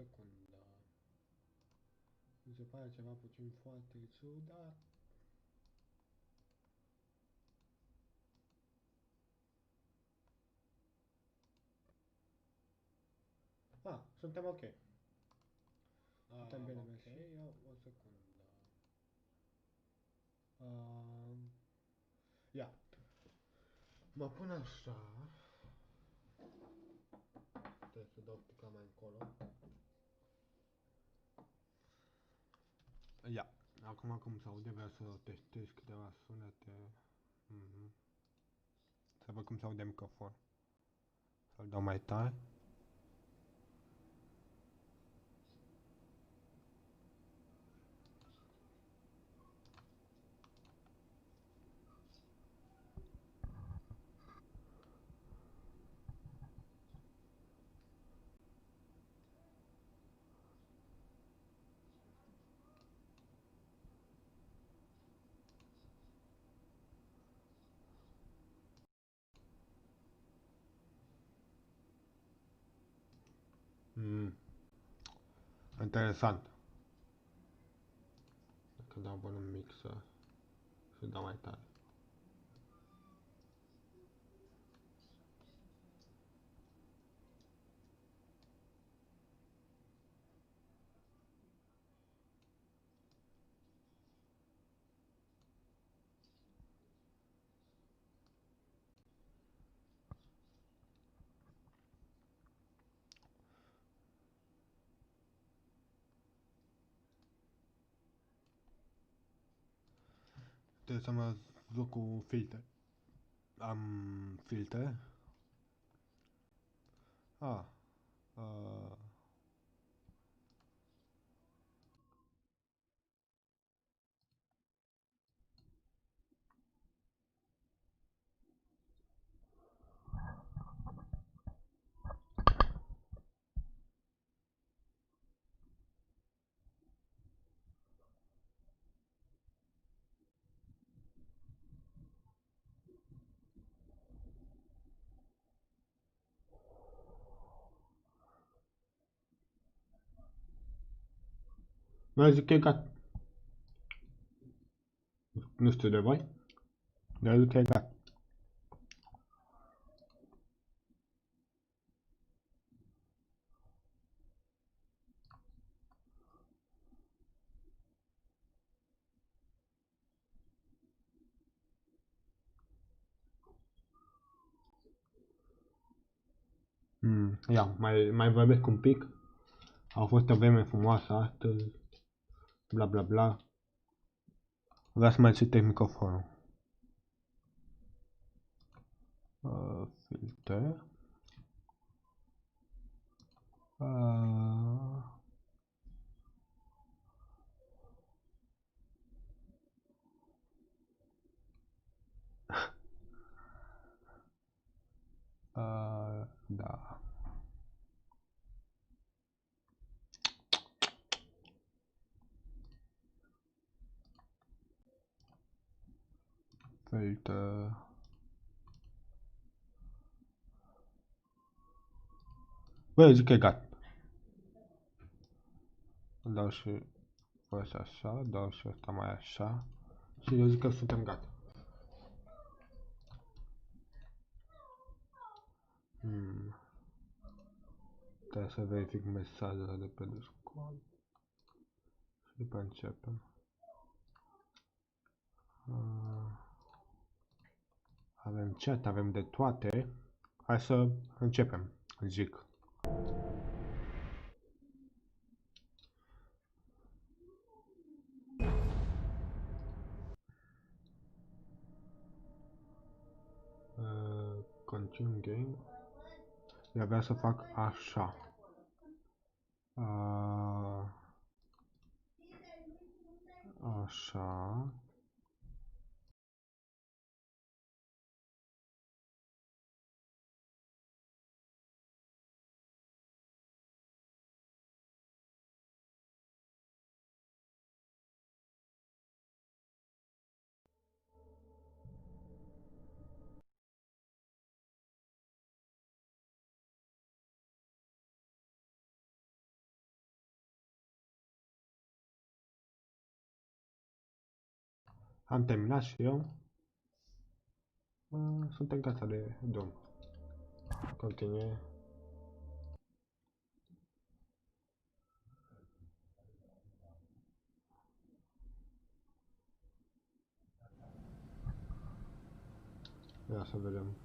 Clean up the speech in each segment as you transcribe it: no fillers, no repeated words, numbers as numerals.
secundă. Mi se pare ceva puțin foarte ciudat. Suntem ok. Suntem bine mersi. O secundă. Ia. Mă pun așa. Trebuie să dau pica mai încolo. Ia. Acum cum se aude, vreau să testez câteva sunete. Să văd cum se aude microfon. Să-l dau mai tare. Interesant. Dacă dau volum mic să dau mai tare. Trebuie să mă joc cu filtre. Am filtre. Mai zic că e gata. Nu știu de voi, dar zic că e gata. Ia, mai vorbesc un pic. A fost o vreme frumoasă astăzi. Bla bla bla. Vreau să mai citesc microfonul. Filtre. Da. Filtre. Băi, zic că e gata. Dau și ăsta așa, dau și ăsta mai așa. Și eu zic că suntem gata. Trebuie să verific mesajele de pe Discord. Și după începem. Avem chat, avem de toate. Hai să începem, zic. Continuum game. Eu vreau să fac așa. Așa. Am terminat și eu. Suntem gata de drum. Continue. Ia să vedem.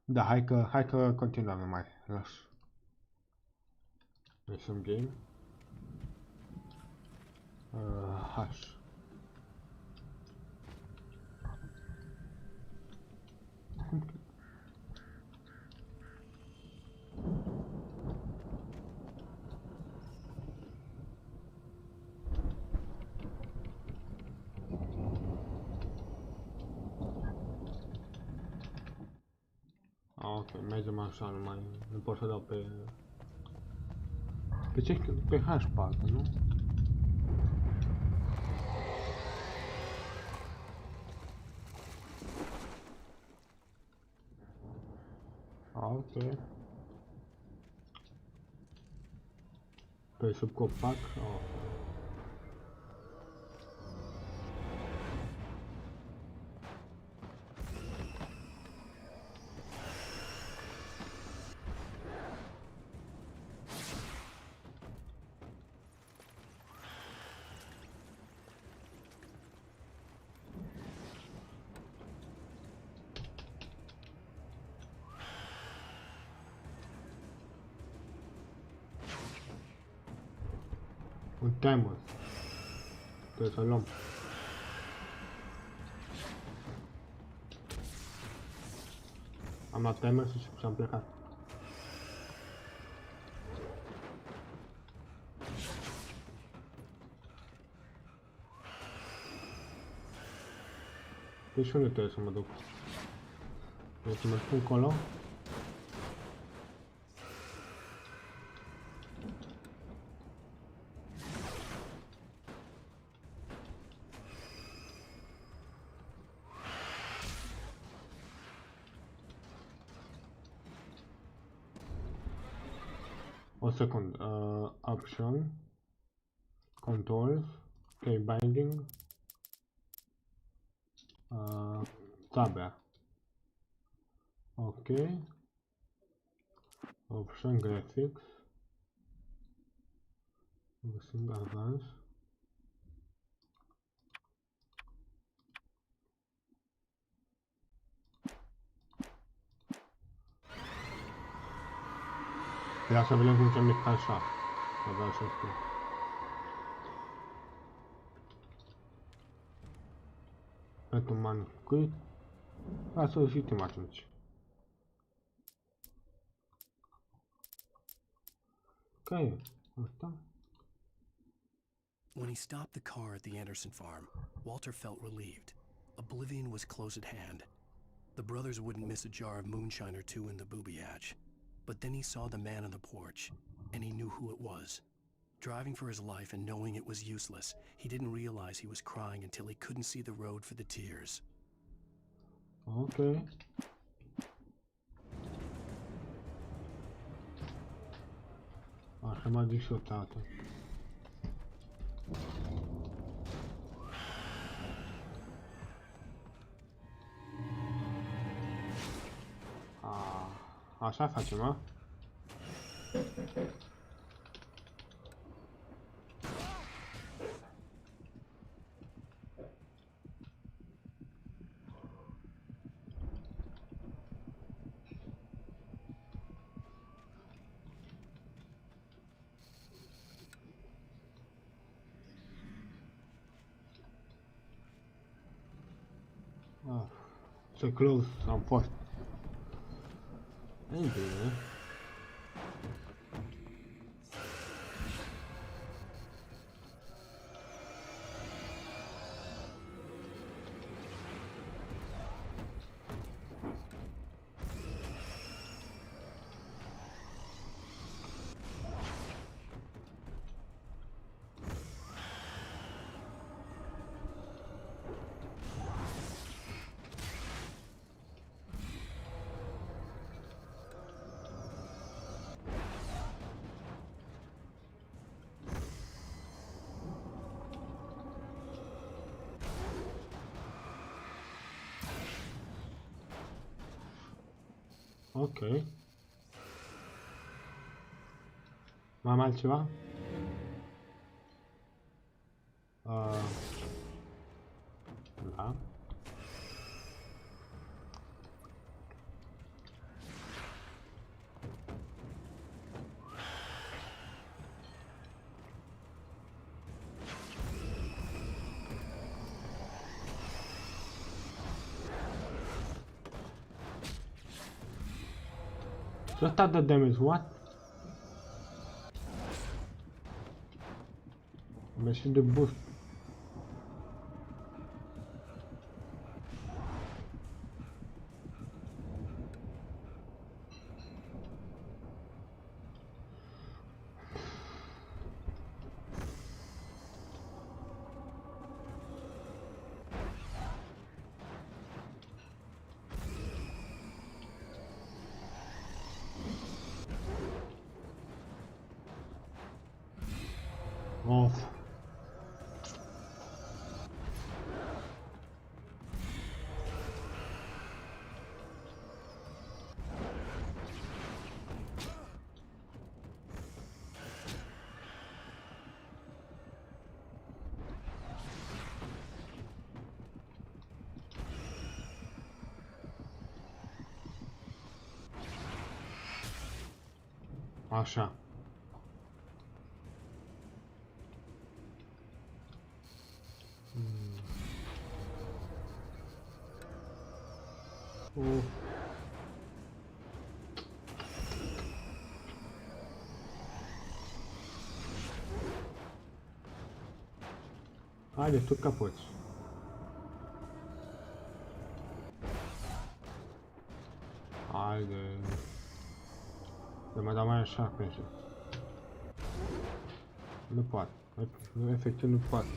Da, hai că continuăm mai. Las. Ieșim game. H. Ok, mergem așa, nu pot să dau pe... Pe ce? Pe H parcă, nu? Ok. Pe sub copac, un timer. Trebuie să luăm. Am luat timer și am plecat. Deci unde trebuie să mă duc? Trebuie să mă duc încolo? O secundă. Option. Controls. Key binding. Tabea. Ok. Option graphics. Găsim advance. Ia să vedem cum se mișcă așa. Să vreau să știu. Pentru manuscris. Hai să citim atunci. Care e asta? When he stopped the car at the Anderson farm, Walter felt relieved. Oblivion was close at hand. The brothers wouldn't miss a jar of moonshine or two in the booby hatch. But then he saw the man on the porch, and he knew who it was. Driving for his life and knowing it was useless, he didn't realize he was crying until he couldn't see the road for the tears. Okay. Așa m-a zis și o tată. Așa facem, a? So close, am fost. E bine. Ok. Mai am altceva? Da. Just start the damage, what? Machine the boost. Of. Așa. Haide, tu capoți. Haide. De mai dau mai așa pe așa. Nu poate. Efectiv nu poate.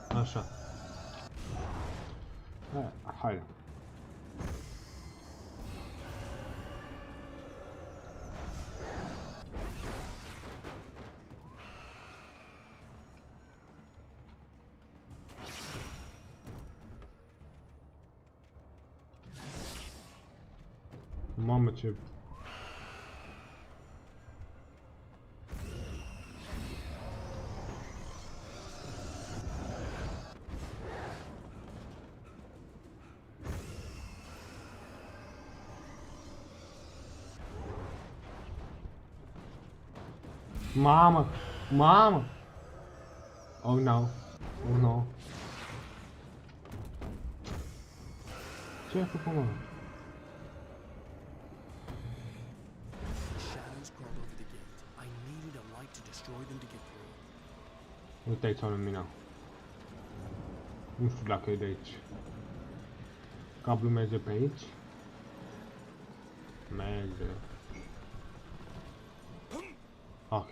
Așa. Hai. Mamă, ce... Mamă! Mamă! Oh no! Oh no! Ce ai făcut, mă? them to get through. Uite aici o lumină. Nu știu dacă e de aici. Cablul merge pe aici. Merge. Ok,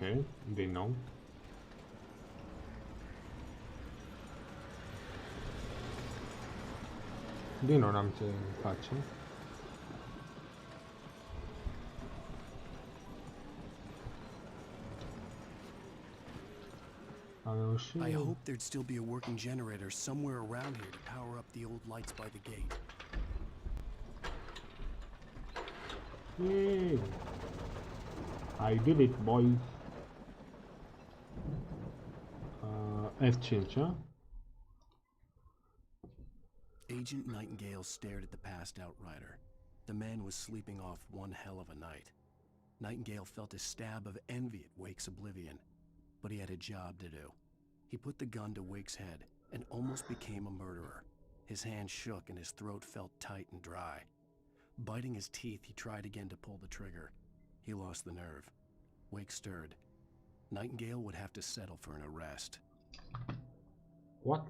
din nou. Din nou n-am ce face. I hope there'd still be a working generator somewhere around here to power up the old lights by the gate. Yay! I did it, boys. F5, huh? Agent Nightingale stared at the passed out rider. The man was sleeping off one hell of a night. Nightingale felt a stab of envy at Wake's oblivion, but he had a job to do. He put the gun to Wake's head and almost became a murderer. His hand shook and his throat felt tight and dry. Biting his teeth, he tried again to pull the trigger. He lost the nerve. Wake stirred. Nightingale would have to settle for an arrest. What?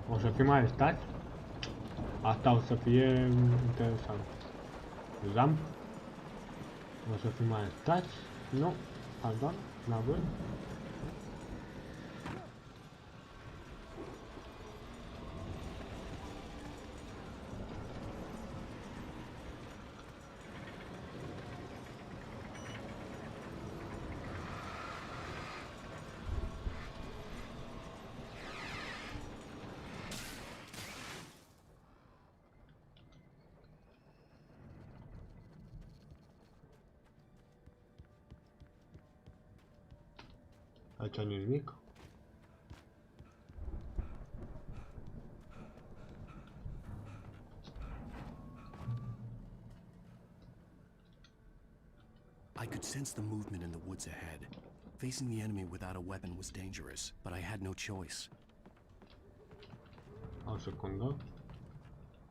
O să fim arestați? Asta o să fie interesant. Jump? O să fim arestați? Nu. Pardon? N-avem? Aici nu-i nimic. I could sense the movement in the woods ahead. Facing the enemy without a weapon was dangerous, but I had no choice. O secundă.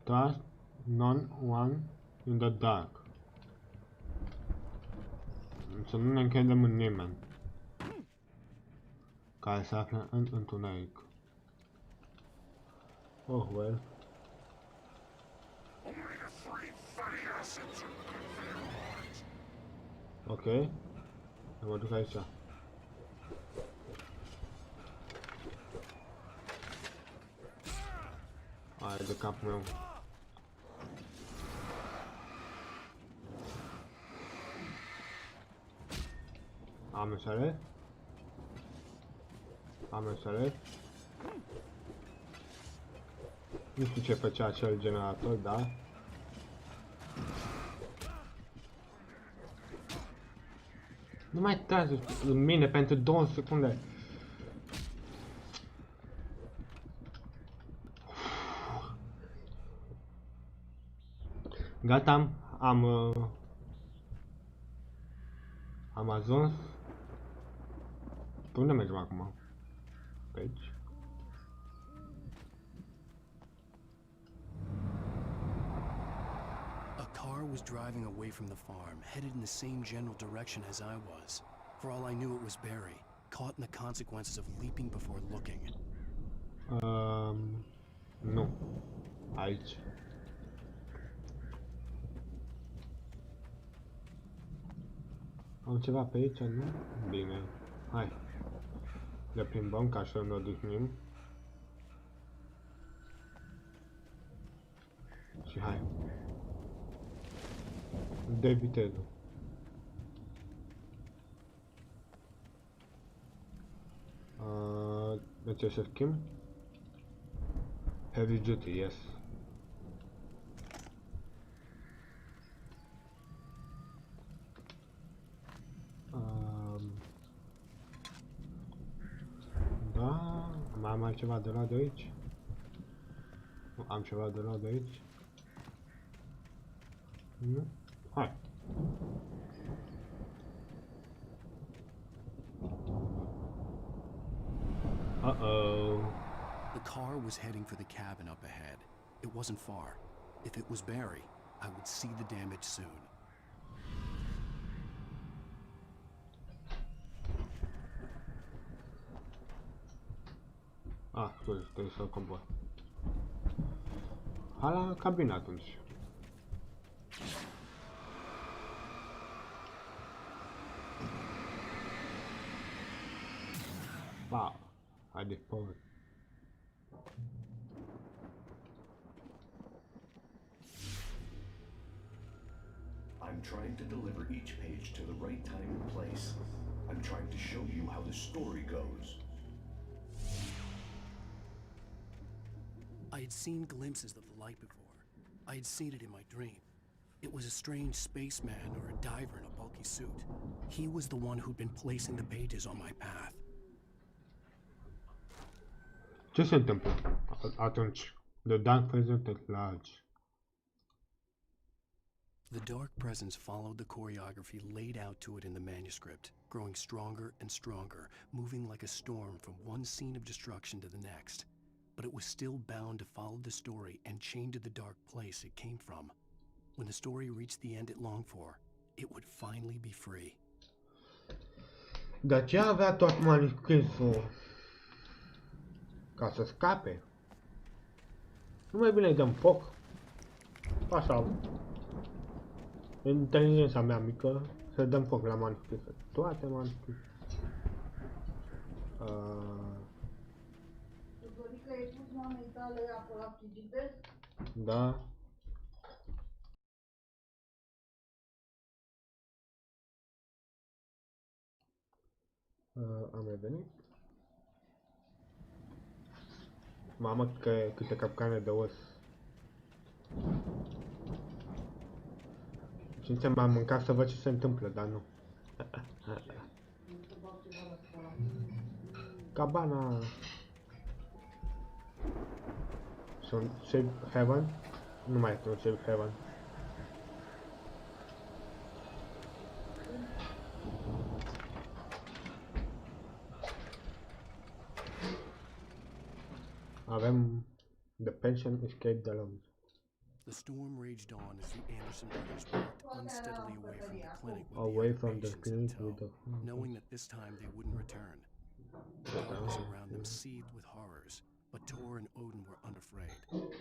Trust no one in the dark. Să nu ne încredem în nimeni care se află în întuneric. Oh, well. Ok. Mă duc aici. Ai de capul meu. Am înțeles? Am înțeles? Nu știu ce făcea acel generator, dar... Nu mai trage în mine pentru 2 secunde. Gata, am ajuns. Pe unde mergem acum? Pe aici? A car was driving away from the farm, headed in the same general direction as I was. For all I knew, it was Barry, caught in the consequences of leaping before looking. Nu. Aici. Am ceva pe aici, nu? Bine. Hai. Le plimbăm ca să ne odihnim. Și hai. De viteză. De ce să schimb? Heavy duty, yes. Da, mai am altceva de luat de aici? Nu, am ceva de luat de aici? Nu? Hai! Uh-oh. The car was heading for the cabin up ahead. It wasn't far. If it was Barry, I would see the damage soon. scuze, trebuie să-l cobor. Hai la cabină atunci. Hai de povestea. I'm trying to deliver each page to the right time and place. I'm trying to show you how the story goes. I had seen glimpses of the light before. I had seen it in my dream. It was a strange spaceman or a diver in a bulky suit. He was the one who'd been placing the pages on my path. Ce se întâmplă atunci? The dark presence at large. The dark presence followed the choreography laid out to it in the manuscript, growing stronger and stronger, moving like a storm from one scene of destruction to the next. But it was still bound to follow the story and chained to the dark place it came from. When the story reached the end it longed for, it would finally be free. De aceea avea tot manuscrisul ca să scape. Nu mai bine îi dăm foc. Așa. Inteligența mea mică, să dăm foc la manuscrise. Toate manuscrise. Că ai pus mamei tale acolo la frigidez? Da. Am revenit. Mamă, câte capcane de os. Cințe m-am mâncat să văd ce se întâmplă, dar nu. Cabana. Sunt Safe Haven? Nu mai este un Safe Haven. Avem The Pension Escape the Lounge. The storm raged on as the Anderson brothers walked unsteadily Away from the patients in clinic with tow, the knowing that this time they wouldn't return. The darkness around them seethed with horrors, but Tor and Odin were unafraid.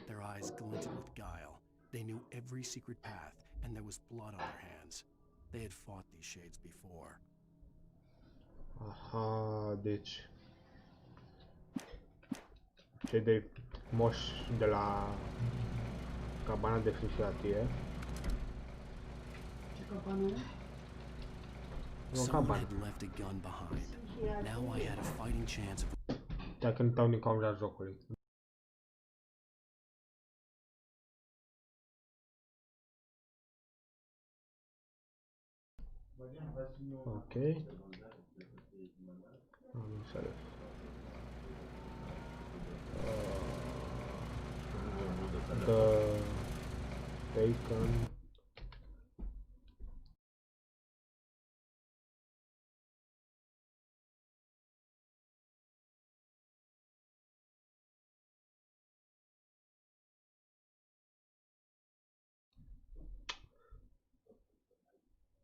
Their eyes glinted with guile. They knew every secret path, and there was blood on their hands. They had fought these shades before. Aha, deci cei de moși de la cabana de fisiatie. Ce cabană? O Someone cabană. had left a gun behind. Now I had a fighting chance of Dacă nu dau nici la jocuri. Ok. Am înțeles. The Bacon.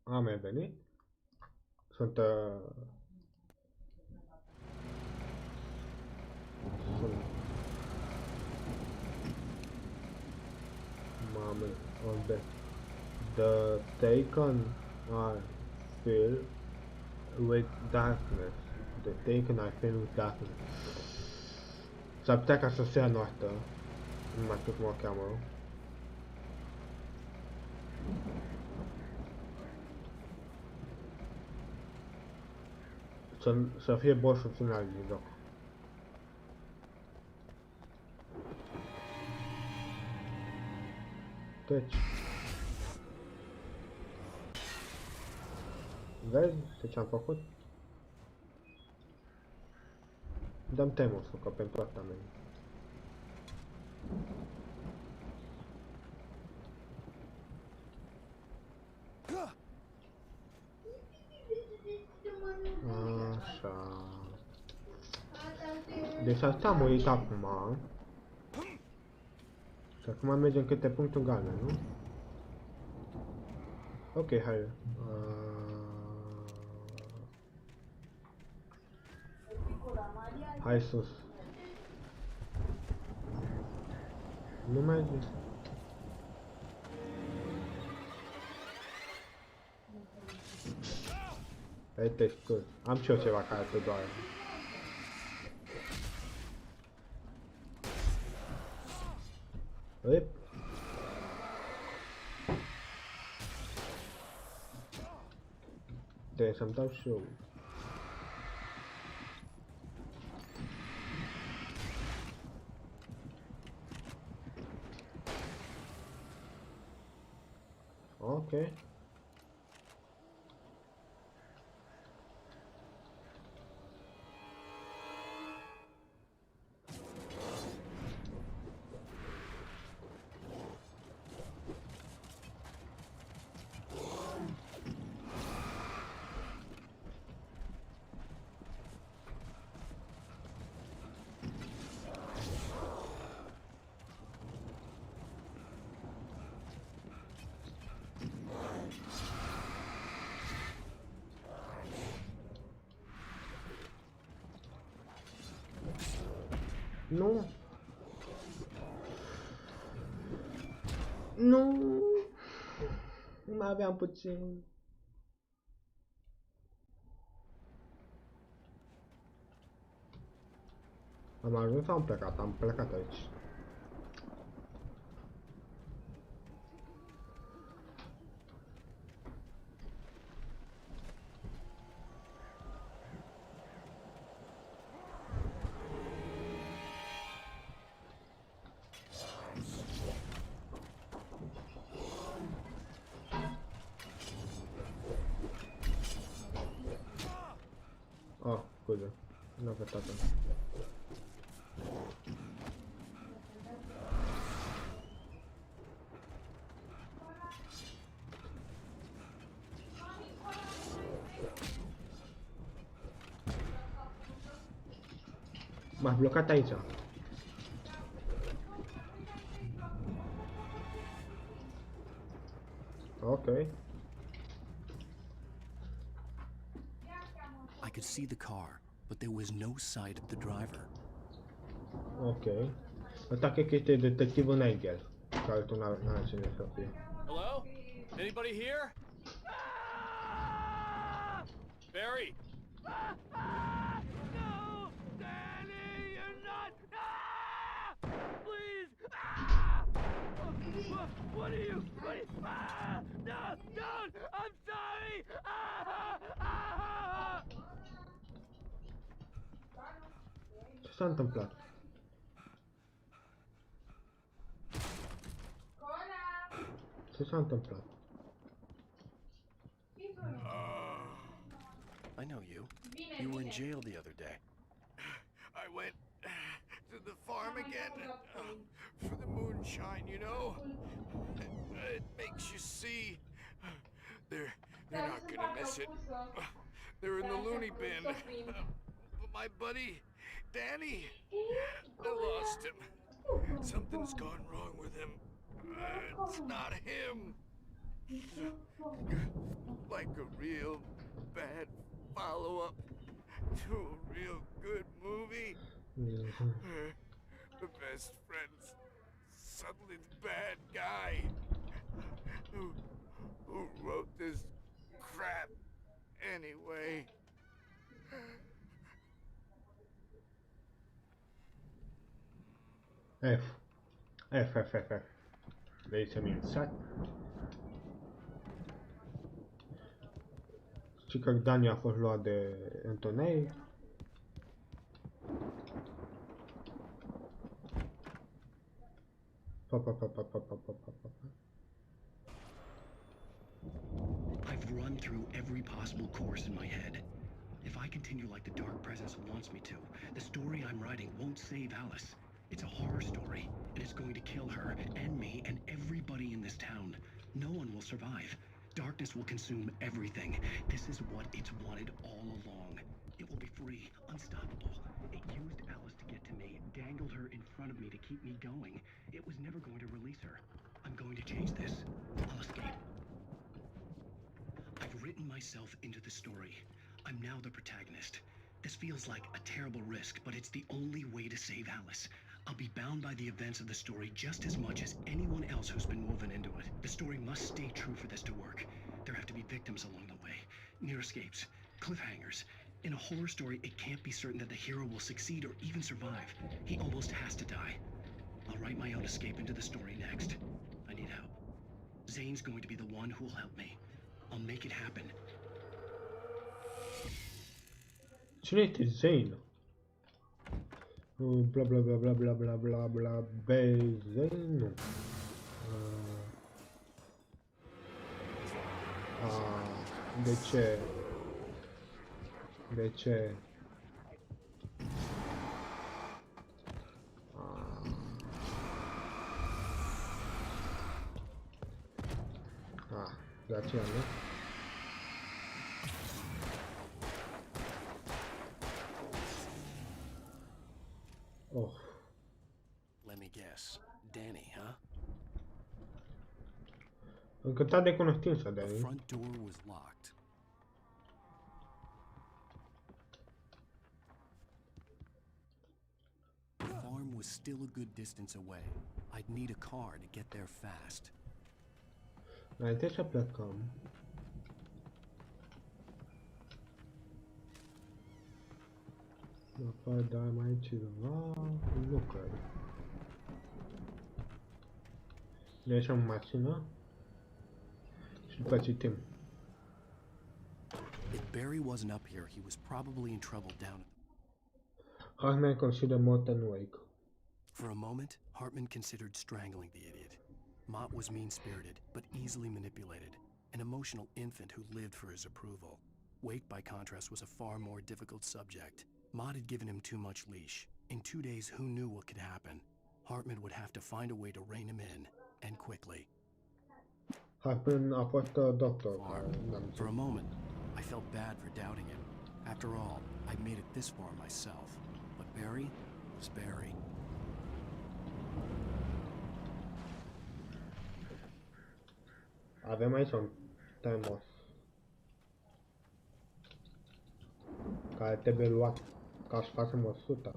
Am revenit. Sunt mamă, unde the taken are filled with darkness. The taken are filled with darkness. S-ar putea ca să fie noastră. Nu mai știu cum o cheamă. Să fie bossul final din joc. Deci. Vezi ce-am făcut? Dăm temosul, că pentru asta merg. Așa. Deci asta am murit acum. Și acum mergem câte punctul galben, nu? Ok, hai. Hai sus. Nu merge. Hai te scuz. Am și eu ceva care te doare. Rip. Trebuie să-mi dau și eu. Ok. Nu. Nu. Mai aveam puțin. Am ajuns sau am plecat? Am plecat aici. Oh, scuze. Nu am vetat. M-a blocat aici. Ok. I could see the car, but there was no sight of the driver. Ok. Ăsta cred că este detectivul Nigel. Care tu n-are cine să fie. Hello? Anybody here? Barry! No! Danny, you're not! Please! What are you? No! Don't! I'm sorry! Ce s-a întâmplat? Ce s-a întâmplat? I know you. You were in jail the other day. I went to the farm again for the moonshine, you know? It makes you see. They're not gonna miss it. They're in the loony bin. But my buddy, Danny, I lost him. Something's gone wrong with him. It's not him. Like a real bad follow-up to a real good movie. The best friend's suddenly the bad guy who wrote this crap anyway. F. Vrei să-mi insat? Și că Dani a fost luat de întuneric. I've run through every possible course in my head. If I continue like the Dark Presence wants me to, the story I'm writing won't save Alice. It's a horror story, and it's going to kill her and me and everybody in this town. No one will survive. Darkness will consume everything. This is what it's wanted all along. It will be free, unstoppable. It used Alice to get to me, dangled her in front of me to keep me going. It was never going to release her. I'm going to change this. I'll escape. I've written myself into the story. I'm now the protagonist. This feels like a terrible risk, but it's the only way to save Alice. I'll be bound by the events of the story just as much as anyone else who's been woven into it. The story must stay true for this to work. There have to be victims along the way, near escapes, cliffhangers. In a horror story, it can't be certain that the hero will succeed or even survive. He almost has to die. I'll write my own escape into the story next. I need help. Zane's going to be the one who will help me. I'll make it happen. Cine este Zane? Bla bla bla bla bla bla bla bla Zane? Nu. De ce? De ce? De aceea, nu? Oh. Let me guess. Danny, huh? Încântat de cunoștință, The Danny. front door was locked. The farm was still a good distance away. I'd need a car to get there fast. Înainte să plecăm. Apoi da mai ceva. Nu cred. Ne ieșim în mașină. Și după citim. If Barry wasn't up here, he was probably in trouble down. Hartman considered Morton Wake. For a moment, Hartman considered strangling the idiot. Mott was mean-spirited, but easily manipulated, an emotional infant who lived for his approval. Wake, by contrast, was a far more difficult subject. Mott had given him too much leash. In 2 days, who knew what could happen? Hartman would have to find a way to rein him in, and quickly. Hartman a fost doctor. For a moment, I felt bad for doubting him. After all, I'd made it this far myself. But Barry was Barry. Avem aici un timer care trebuie luat ca să facem 100.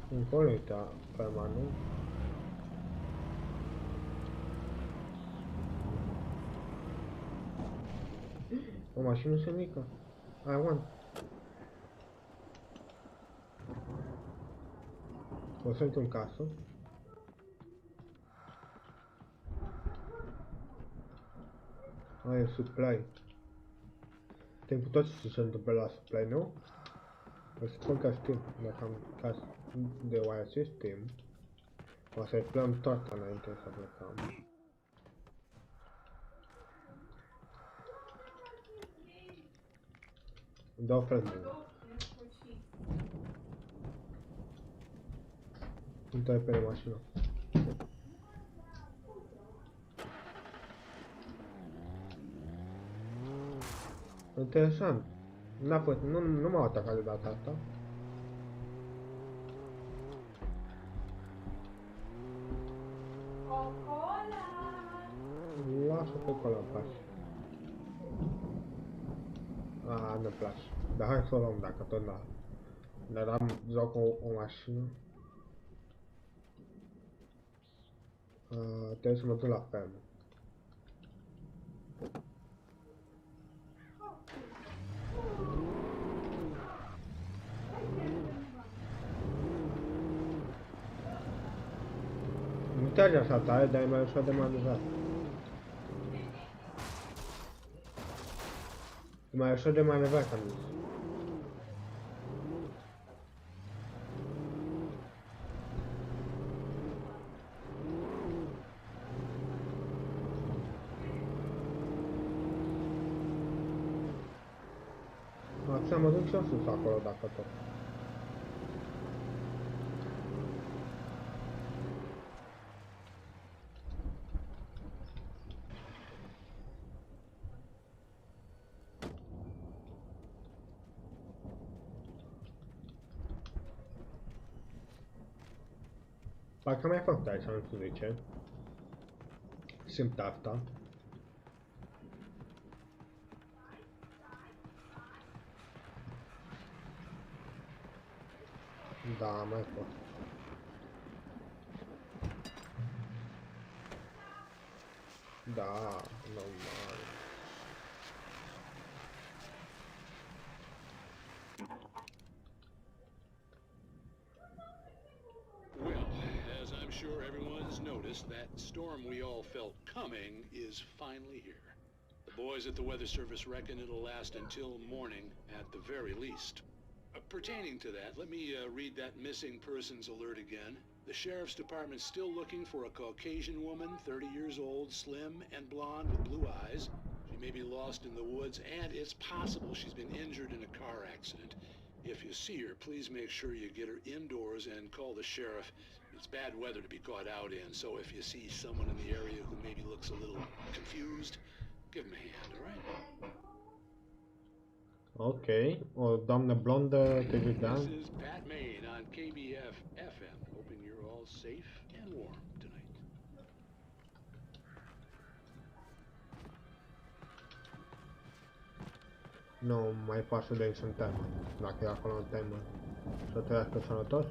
Încolo uite permanent. O mașină se mică. I want. O să intru în casă. Aia e supply. Tem cu toți să se întâmple la supply, nu? O să spun că știm, dacă am caz de oaia știm. O să-i plăm toate înainte să plecăm. Îmi dau frăzmână. Intră pe mașină. Interesant. N-a fost, nu m-au atacat de data asta. Lasă pe acolo în pași. Nu-mi place. Dar hai să o luăm dacă tot n-a. Dar am joc o mașină. Trebuie să mă duc la fermă. Nu trage așa tare, dar e mai ușor de manevrat. E mai ușor de manevrat, am zis. Acum mă duc și eu sus acolo, dacă tot. Parcă mai făcut aici, nu știu de ce. Simt asta. Da, mai fost. Da, normal. Well, as I'm sure everyone's noticed, that storm we all felt coming is finally here. The boys at the Weather Service reckon it'll last until morning at the very least. Pertaining to that, let me read that missing persons alert again. The Sheriff's Department's still looking for a Caucasian woman, 30 years old, slim and blonde with blue eyes. She may be lost in the woods, and it's possible she's been injured in a car accident. If you see her, please make sure you get her indoors and call the sheriff. It's bad weather to be caught out in, so if you see someone in the area who maybe looks a little confused, give him a hand, all right? Ok, o doamnă blondă te vedeam. This is Pat Main on KBF FM, hoping you're all safe and warm tonight. Nu mai pasă de aici în temă. Dacă e acolo în temă, să trăiască sănătos.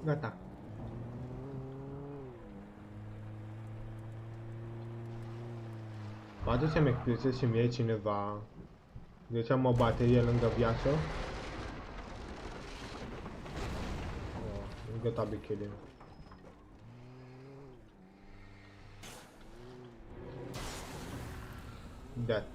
Gata. Poate să-mi explice și mie cineva de ce am o baterie lângă viață? Oh, gotta be kidding. That.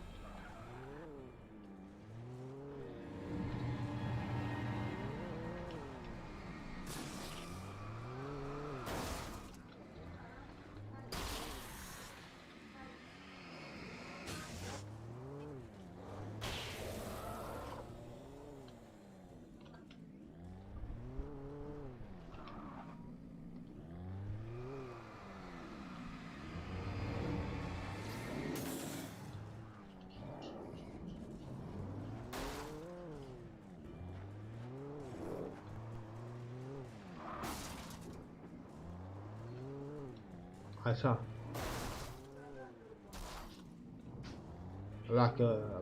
Așa.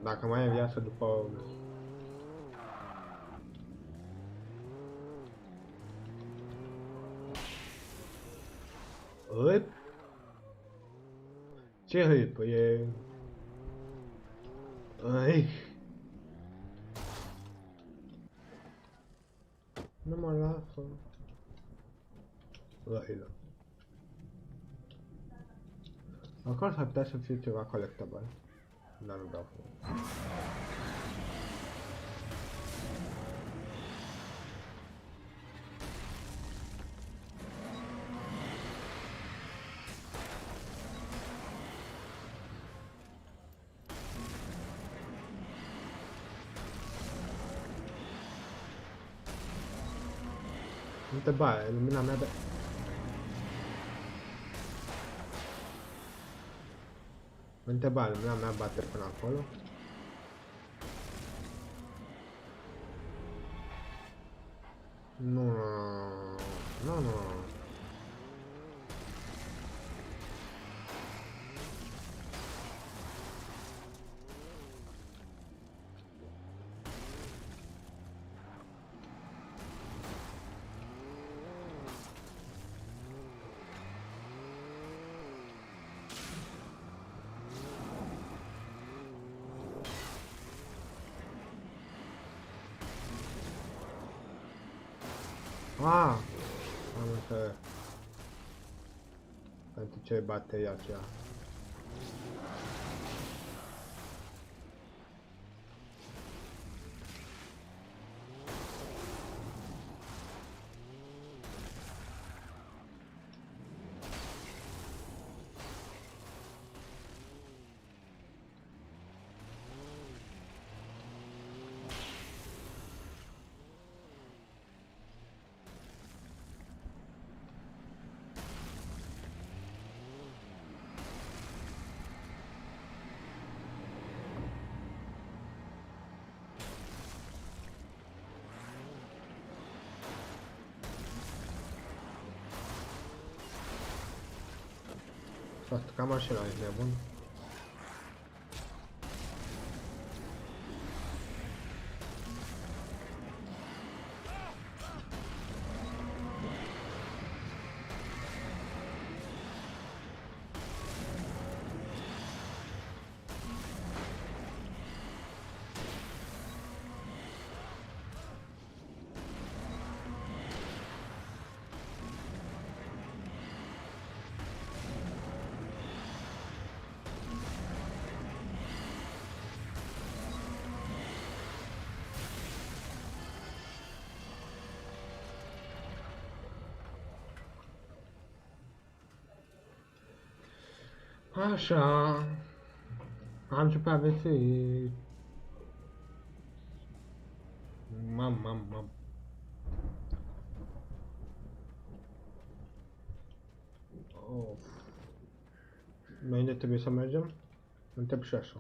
Dacă mai ai viață după... Hâip? Ce hâip? E... Ai. Nu mă lasă. Răilă. Acolo s-ar putea să fie ceva collectible, dar nu dau foc. Întrebare, lumina mea de... Întrebare, lumina mea bate până acolo? Nu, nu, nu. Ah! Am înțeles. Pentru ce e bateria aceea? Asta cam așa la nebun. Așa, am supraviețuit. Mam. Of. Noi unde trebuie să mergem? Întreb și așa.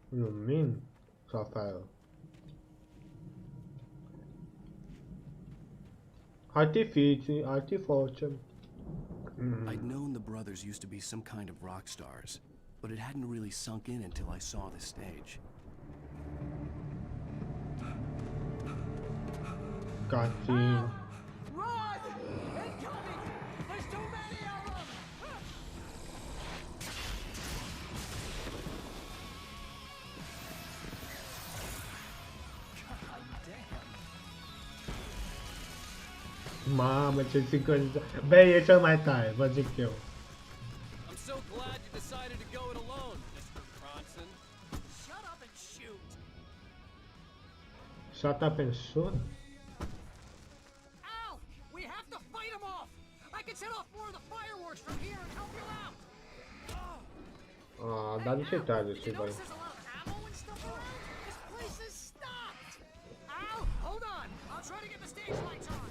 Lumini sau afară? Artificii, artifoce. I'd known the brothers used to be some kind of rock stars, but it hadn't really sunk in until I saw the stage. Cutscene. Run! Incoming! There's too many of them! Mamă, ce sincronizat. Bă, e cel mai tare, vă zic eu. I'm so glad you decided to go it alone, Mr. Bronson. Shut up and shoot! Shut up and shoot? Al! We have to fight them off! I can set off more of the fireworks from here and help you out! Dar de ce trage și You voi? notice there's a lot of ammo and stuff around? This place is stopped! Al, hold on! I'll try to get the stage lights on!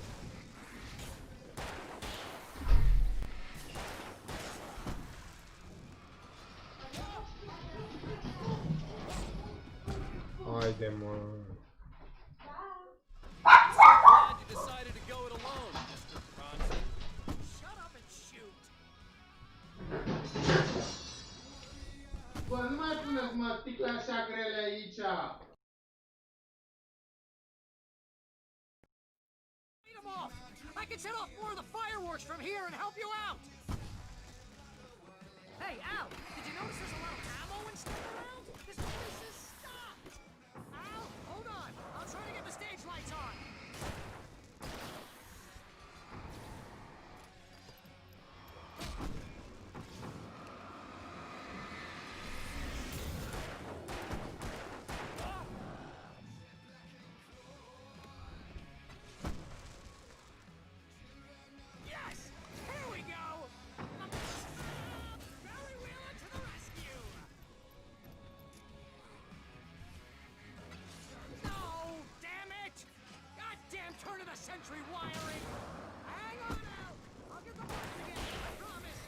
Haide, mă. Glad you decided to go it alone, Mr. Bronson. Shut up and shoot! Bă, nu mai puneți mă sticle așa grele aici! Beat 'em off! I can set off more of the fireworks from here and help you out! Hey, Al! Did you notice there's a lot of ammo and stuff around? This place is stopped! Al, hold on! I'll try to get the stage lights on! Yes! Here we go! Barry Wheeler to the rescue! No! Damn it! Goddamn turn of the century wiring! Hang on out! I'll get the working again, I promise!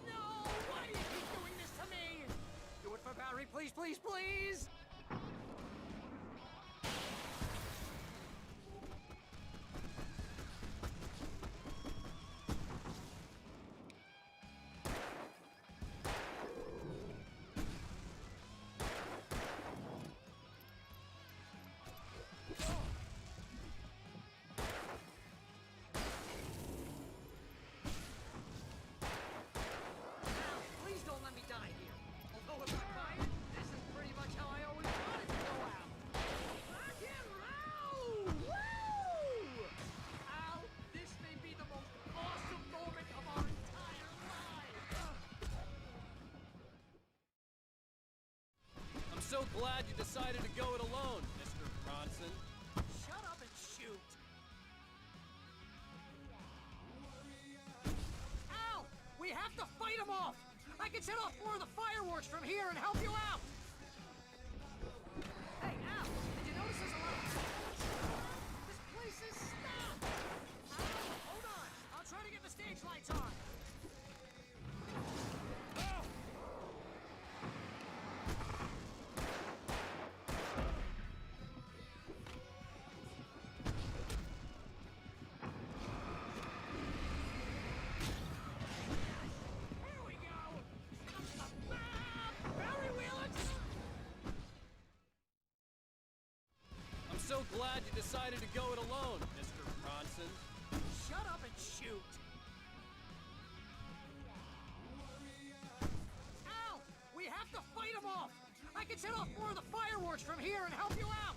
No! Why do you keep doing this to me? Do it for Barry, please, please, please! glad you decided to go it alone, Mr. Bronson. Shut up and shoot! Al! We have to fight him off! I can set off more of the fireworks from here and help you out! Hey, Al! Did you notice there's a lot of... This place is stopped! Al, hold on! I'll try to get the stage lights on! Oh! Here we go! Barry Wheeler! I'm so glad you decided to go it alone, Mr. Bronson. Shut up and shoot! Al! We have to fight him off! I can set off more of the fireworks from here and help you out!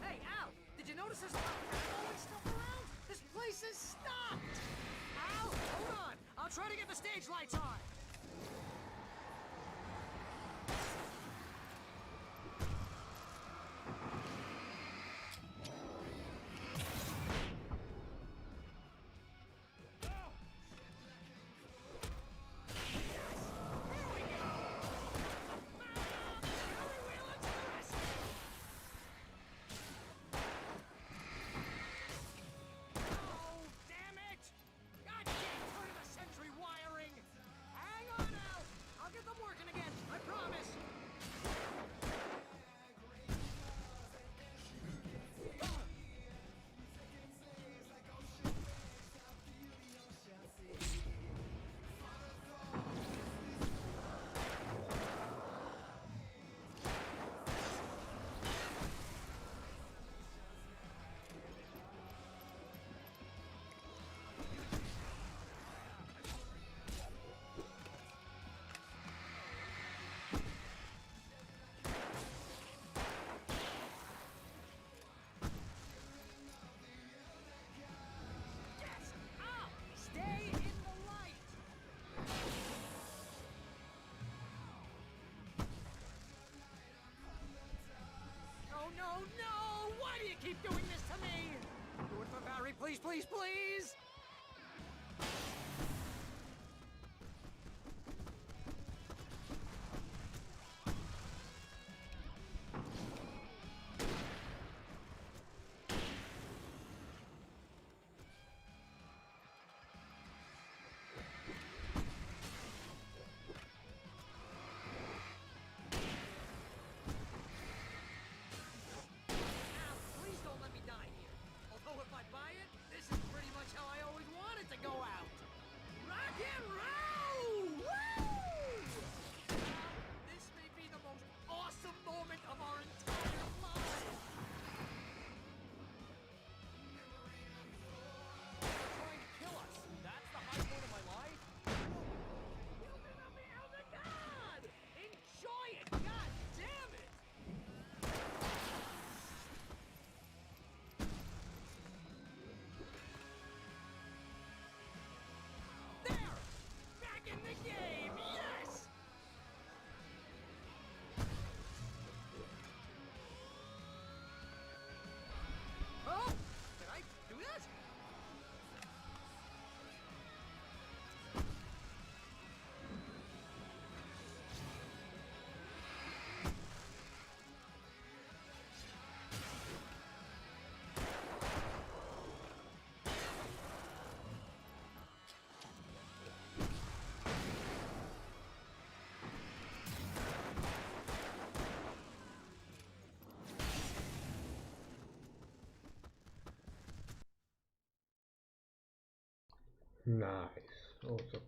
Hey, Al! Did you notice there's a lot of ammo and stuff around? This place is stopped! Al, hold on! I'll try to get the stage lights on! Oh, damn it! Goddamn turn of the century wiring! Hang on, Al! I'll get them working again, I promise! Yes! Al! Stay in the light! Oh, no, no! Why do you keep doing this to me? Do it for Barry, please, please, please! Al, please don't let me die here. Although if I buy it, this is pretty much how I always wanted to go out. Rock and roll! Woo! Al, this may be the most awesome moment of our entire lives. They're trying to kill us. That's the high point of my life. Children of the Elder God! Enjoy it! God damn it! There! Back in the game! Yes! Oh! Did I do that? Nice. Oh, so cool.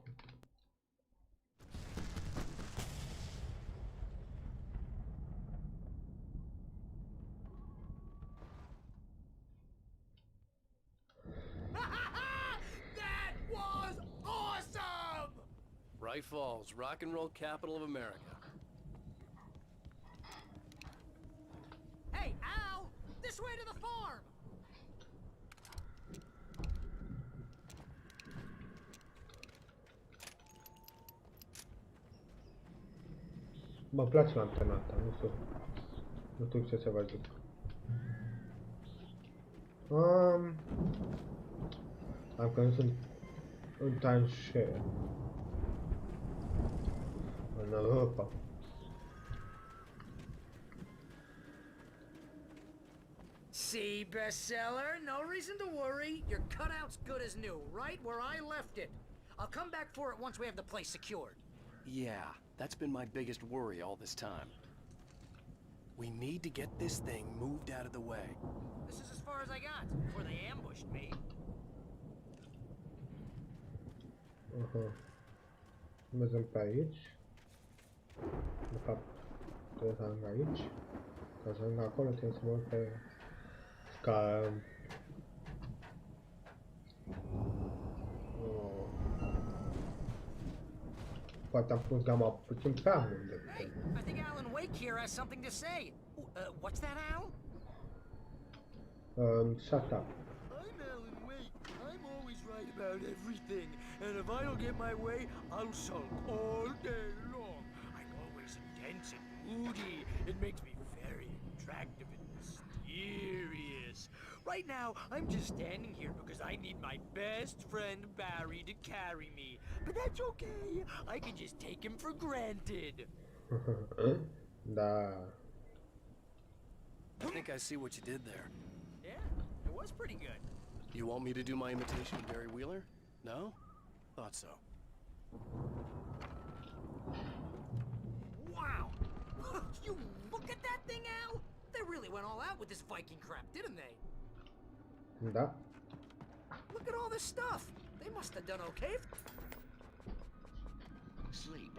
That was awesome! Bright Falls, rock and roll capital of America. Hey, Al! This way to the farm! Mă place antena asta, nu știu ce să vă zic. Am că nu sunt în timeshare în Europa. See, bestseller? No reason to worry. Your cutout's good as new, right where I left it. I'll come back for it once we have the place secured. Yeah, that's been my biggest worry all this time. We need to get this thing moved out of the way. This is as far as I got before they ambushed me. Mergem pe aici. De fapt, trebuie să ajung aici. Ca să ajung acolo trebuie să mă urc pe scară. Poate am pus gama puțin prea mult de Hey, I think Alan Wake here has something to say. What's that, Al? Shut up. I'm Alan Wake. I'm always right about everything. And if I don't get my way, I'll sulk all day long. I'm always intense and moody. It makes me very attractive and mysterious. Right now, I'm just standing here because I need my best friend Barry to carry me. But that's okay. I can just take him for granted. Da. I think I see what you did there. Yeah, it was pretty good. You want me to do my imitation of Barry Wheeler? No? Thought so. Wow! You look at that thing, Al! They really went all out with this Viking crap, didn't they? Da. Look at all this stuff. They must have done okay. Sleep.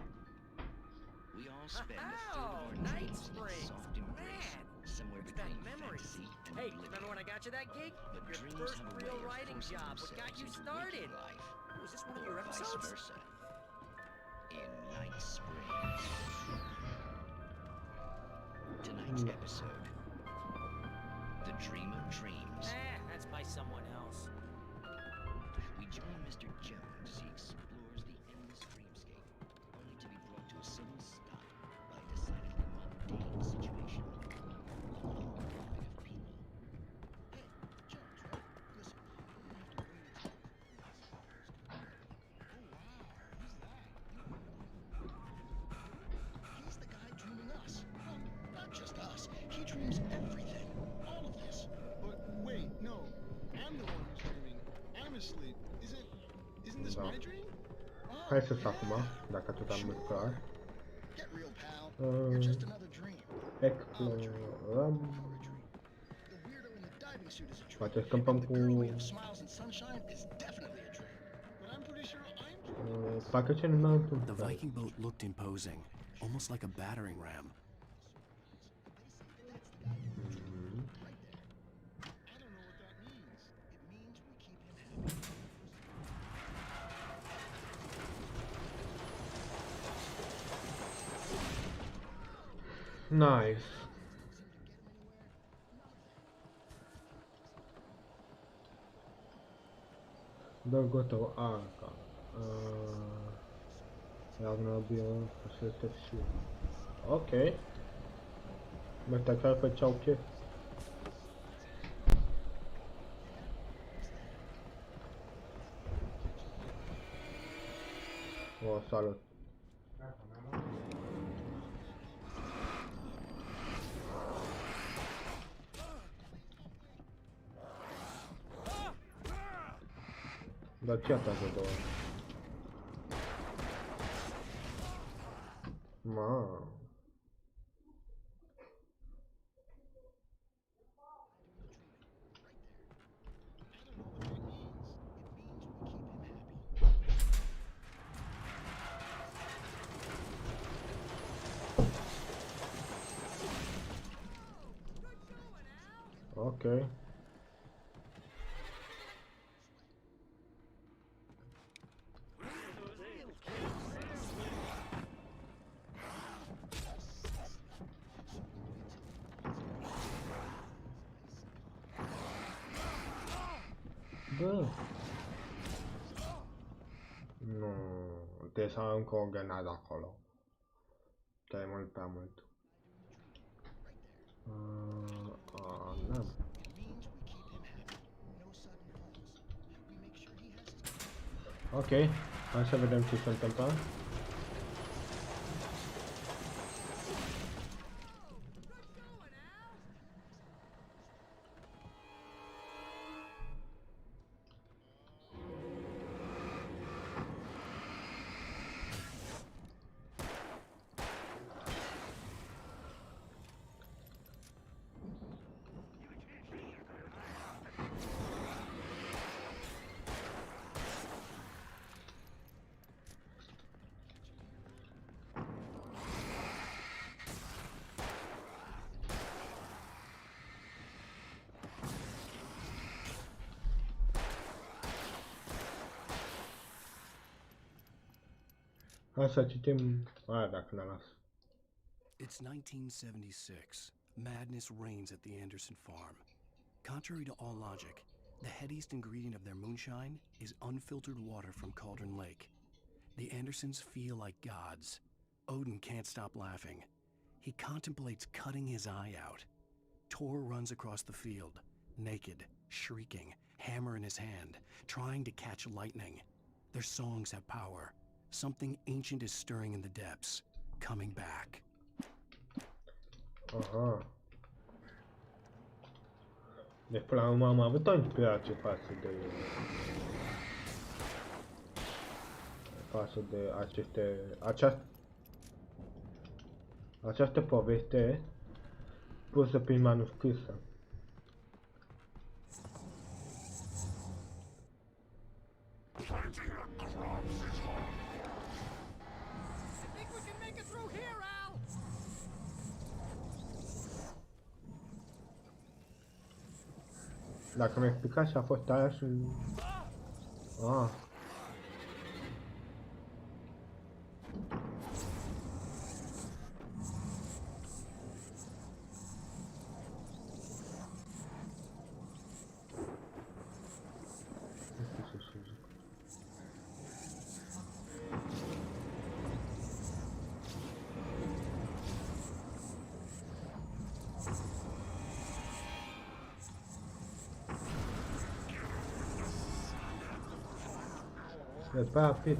We all spend a third of our night dreams in a springs. soft embrace, Man, somewhere it's that between memory. fantasy and Hey, oblivion. remember when I got you that gig? But Your dreams first have a way real of writing forcing job. What got themselves you into started? waking life, Was this one of your or vice episodes? versa. In Night Springs. Tonight's episode: The Dream of Dreams. That's by someone else. We join Mr. Jones as he explores the endless dreamscape, only to be brought to a sudden stop by a decidedly mundane situation. A large gathering of people. Hey, Jones, right? Listen, you have to bring the top. Oh wow, who's that? He's the guy dreaming us. Well, not just us. He dreams everything. All of this. But wait, no. I'm the one who's dreaming. I'm asleep. Isn't this my dream? Hai să acum, dacă tot am măcar. Get real, pal. You're just another dream. Explorăm. The weirdo in the diving suit is a dream. Poate scampăm The cu... girl made of smiles and sunshine is definitely a dream. But I'm pretty sure I'm dreaming. Parcă ce nu mai The Viking boat looked imposing, almost like a battering ram. I don't know what that means. It means we keep him happy. Nice. Da, gotovo. Arca. Javno bio posvete vsi. Okej. Me takrat făceau chef. O, salut. Dar ce atacă două? Ma. Okay. Bă. Nu, trebuie să am încă o grenadă acolo. Asta e mult prea mult. N-am. Ok, hai să vedem ce se întâmplă. Hai să citim aia dacă ne las. It's 1976. Madness reigns at the Anderson farm. Contrary to all logic, the headiest ingredient of their moonshine is unfiltered water from Cauldron Lake. The Andersons feel like gods. Odin can't stop laughing. He contemplates cutting his eye out. Tor runs across the field, naked, shrieking, hammer in his hand, trying to catch lightning. Their songs have power. Something ancient is stirring in the depths, coming back. Aha. Deci până la urmă am avut o inspirație față de această poveste pusă prin manuscrisă. Dacă mi-ai explicat și a fost aia și... E prea rapid.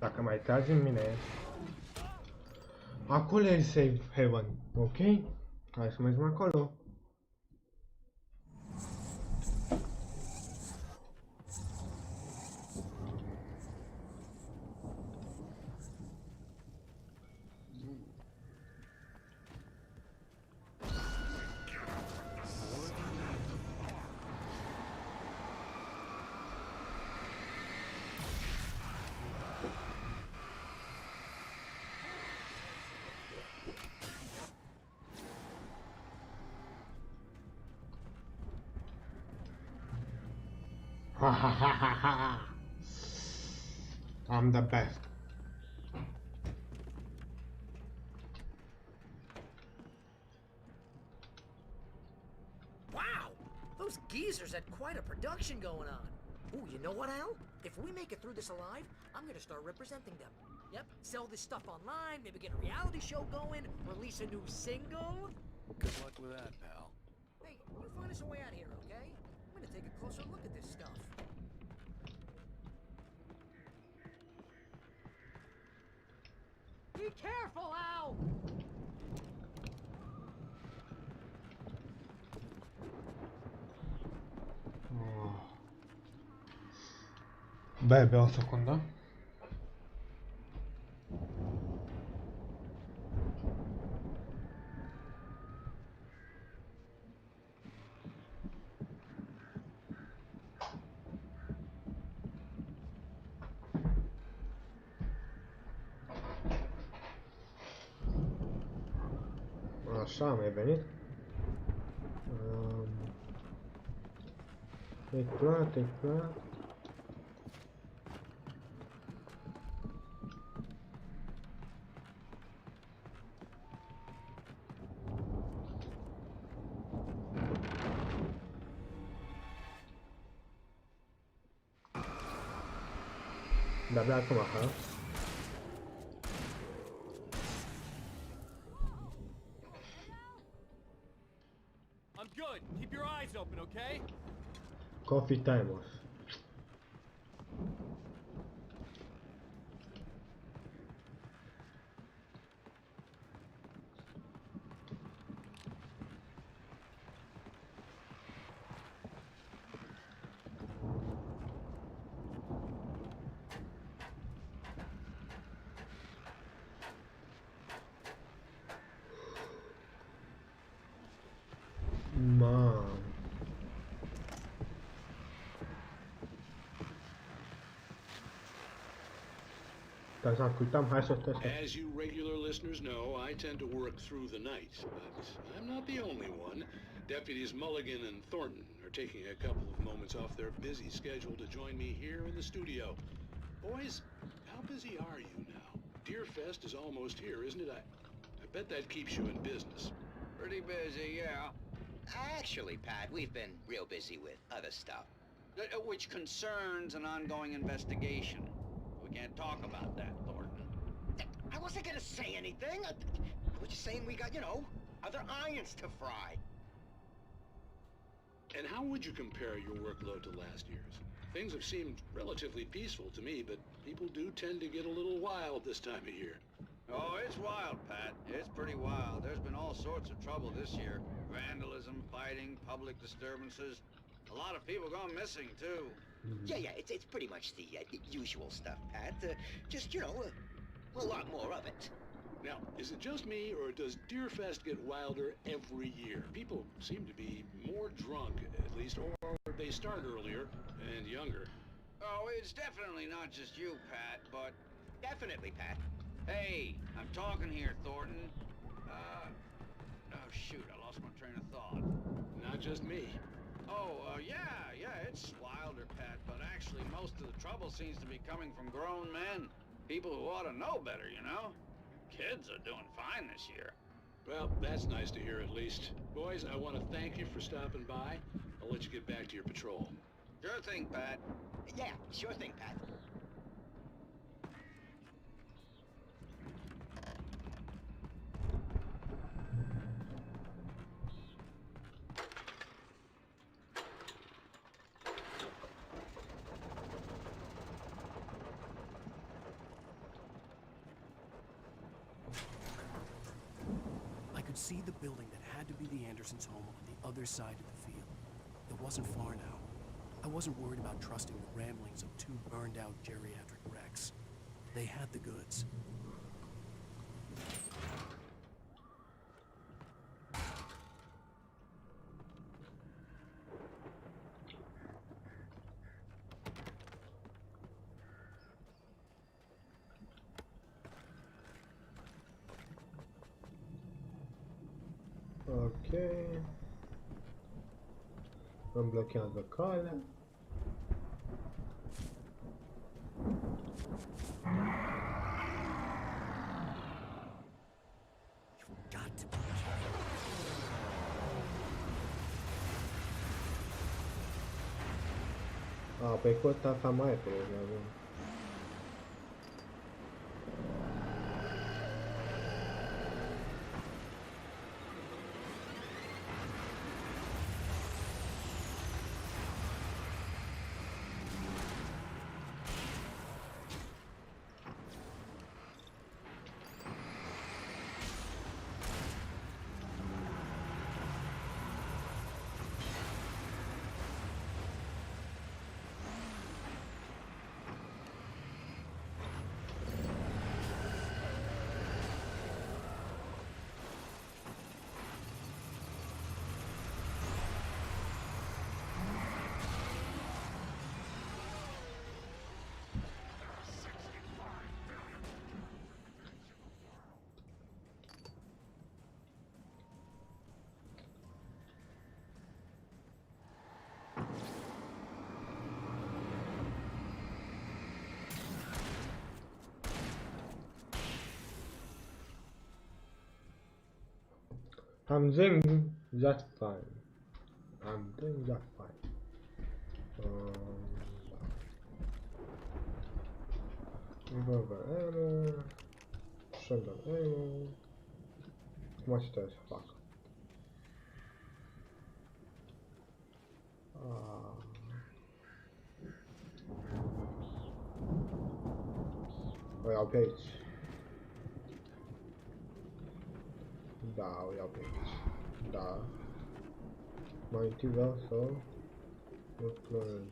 Dacă mai tragi în mine, acolo e safe haven, ok? Hai să mergem acolo. Ha ha ha ha ha! I'm the best. Wow! Those geezers had quite a production going on. Ooh, you know what, Al? If we make it through this alive, I'm gonna start representing them. Yep, sell this stuff online, maybe get a reality show going, release a new single. Good luck with that, pal. Hey, you find us a way out here, okay? I'm gonna take a closer look at this stuff. Be careful, Al! Bebe, o secundă. Așa, am revenit. Exact. De-abia acum, ha? I'm good. Keep your eyes open, okay? Coffee time-os. Mam. As you regular listeners know, I tend to work through the night, but I'm not the only one. Deputies Mulligan and Thornton are taking a couple of moments off their busy schedule to join me here in the studio. Boys, how busy are you now? Deerfest is almost here, isn't it? I bet that keeps you in business. Pretty busy, yeah. Actually, Pat, we've been real busy with other stuff, which concerns an ongoing investigation. We can't talk about that, Thornton. I wasn't gonna say anything. I was just saying we got, you know, other irons to fry. And how would you compare your workload to last year's? Things have seemed relatively peaceful to me, but people do tend to get a little wild this time of year. Oh, it's wild, Pat. It's pretty wild. There's been all sorts of trouble this year. Vandalism, fighting, public disturbances. A lot of people gone missing, too. Yeah, it's pretty much the usual stuff, Pat. Just, you know, a lot more of it. Now, is it just me, or does Deerfest get wilder every year? People seem to be more drunk, at least, or they start earlier and younger. Oh, it's definitely not just you, Pat, but... Definitely, Pat. Hey, I'm talking here, Thornton. Oh, shoot, I lost my train of thought. Not just me. Oh, yeah, it's wilder, Pat, but actually most of the trouble seems to be coming from grown men. People who ought to know better, you know? Kids are doing fine this year. Well, that's nice to hear at least. Boys, I want to thank you for stopping by. I'll let you get back to your patrol. Sure thing, Pat. Yeah, sure thing, Pat. See the building that had to be the Andersons' home on the other side of the field. It wasn't far now. I wasn't worried about trusting the ramblings of two burned-out geriatric wrecks. They had the goods. Ok. Îmi blochează calea. Păi cu ăsta s-a mai prins. I'm doing just fine. I'm doing just fine. Revolver ammo. Shotgun ammo. Much does fuck. O iau pe aici. Da, o iau pe aici. Da. Mai întâi vreau să îl clonez.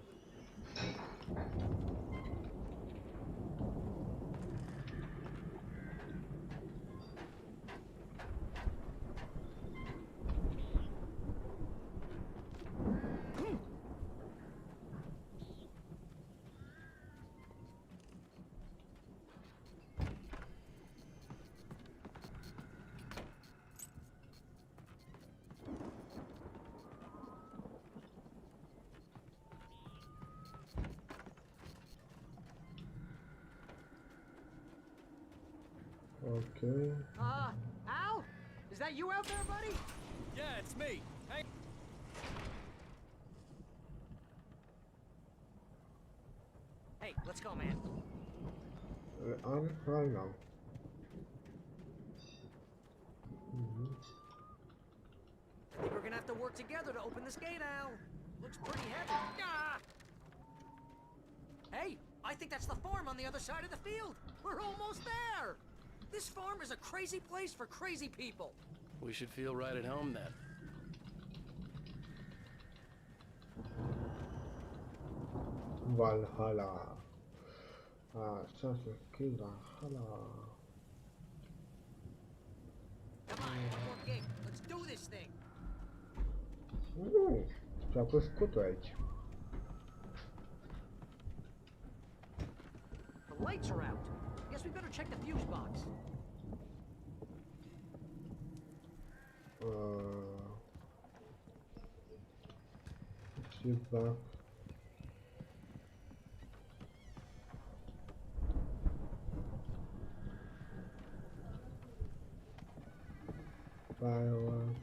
Okay. Al? Is that you out there, buddy? Yeah, it's me. Hey. Hey, let's go, man. On right now. I think we're gonna have to work together to open this gate, Al. Looks pretty heavy. Ah! Hey, I think that's the farm on the other side of the field. We're almost there. This farm is a crazy place for crazy people. We should feel right at home then. Valhalla. Assassin's Creed Valhalla. Come on, one more gate. Let's do this thing. Ce-a pus scutul aici. The lights are out. Guess we better check the fuse box. Fuse box. Firework.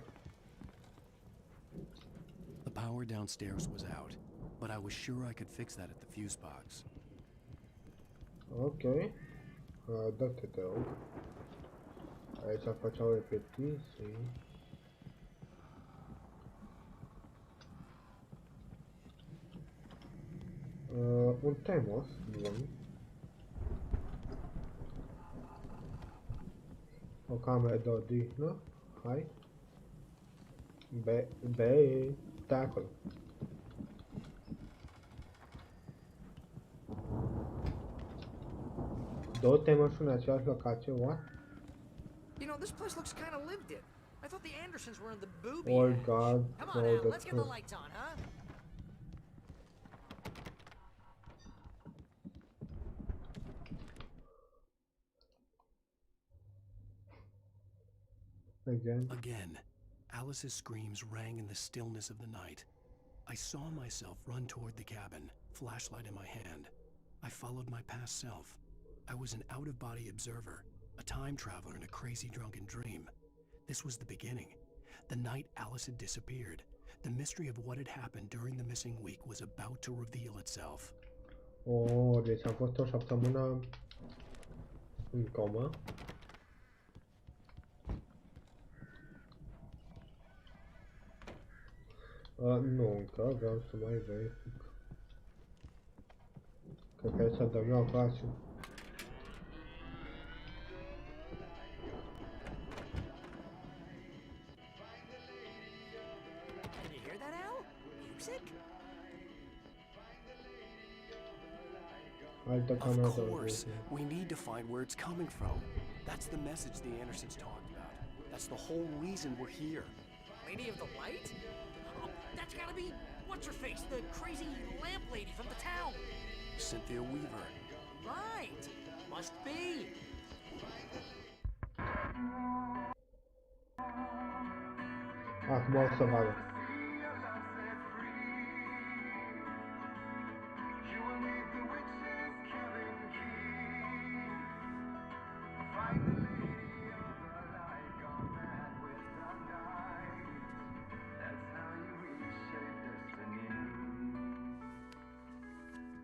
The power downstairs was out, but I was sure I could fix that at the fuse box. Ok. Dă-te, te rog. Aici făceau repetiții. Un Temos, bun. O cameră de odihnă. Hai. Stai acolo. Două temăși în aceeași locație, what? You know, this place looks kind of lived in. I thought the Andersons were in the booby. Oh God. Come on, Al, let's get the lights on, huh? Again, Alice's screams rang in the stillness of the night. I saw myself run toward the cabin, flashlight in my hand. I followed my past self. I was an out-of-body observer, a time traveler in a crazy drunken dream. This was the beginning. The night Alice had disappeared. The mystery of what had happened during the missing week was about to reveal itself. Oh, deci am fost o săptămână în comă. Nu încă, vreau să mai verific. Cred că aici dăm eu acasă. Of course, we need to find where it's coming from. That's the message the Andersons talked about. That's the whole reason we're here. Lady of the Light? Oh, that's gotta be, what's-her-face, the crazy lamp lady from the town. Cynthia Weaver. Right. Must be. Acum o să vadă.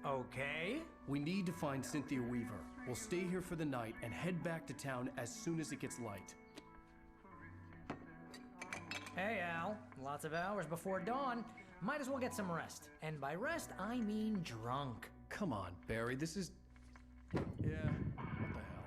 Okay. We need to find Cynthia Weaver. We'll stay here for the night and head back to town as soon as it gets light. Hey, Al. Lots of hours before dawn. Might as well get some rest. And by rest, I mean drunk. Come on, Barry, this is... Yeah, what the hell?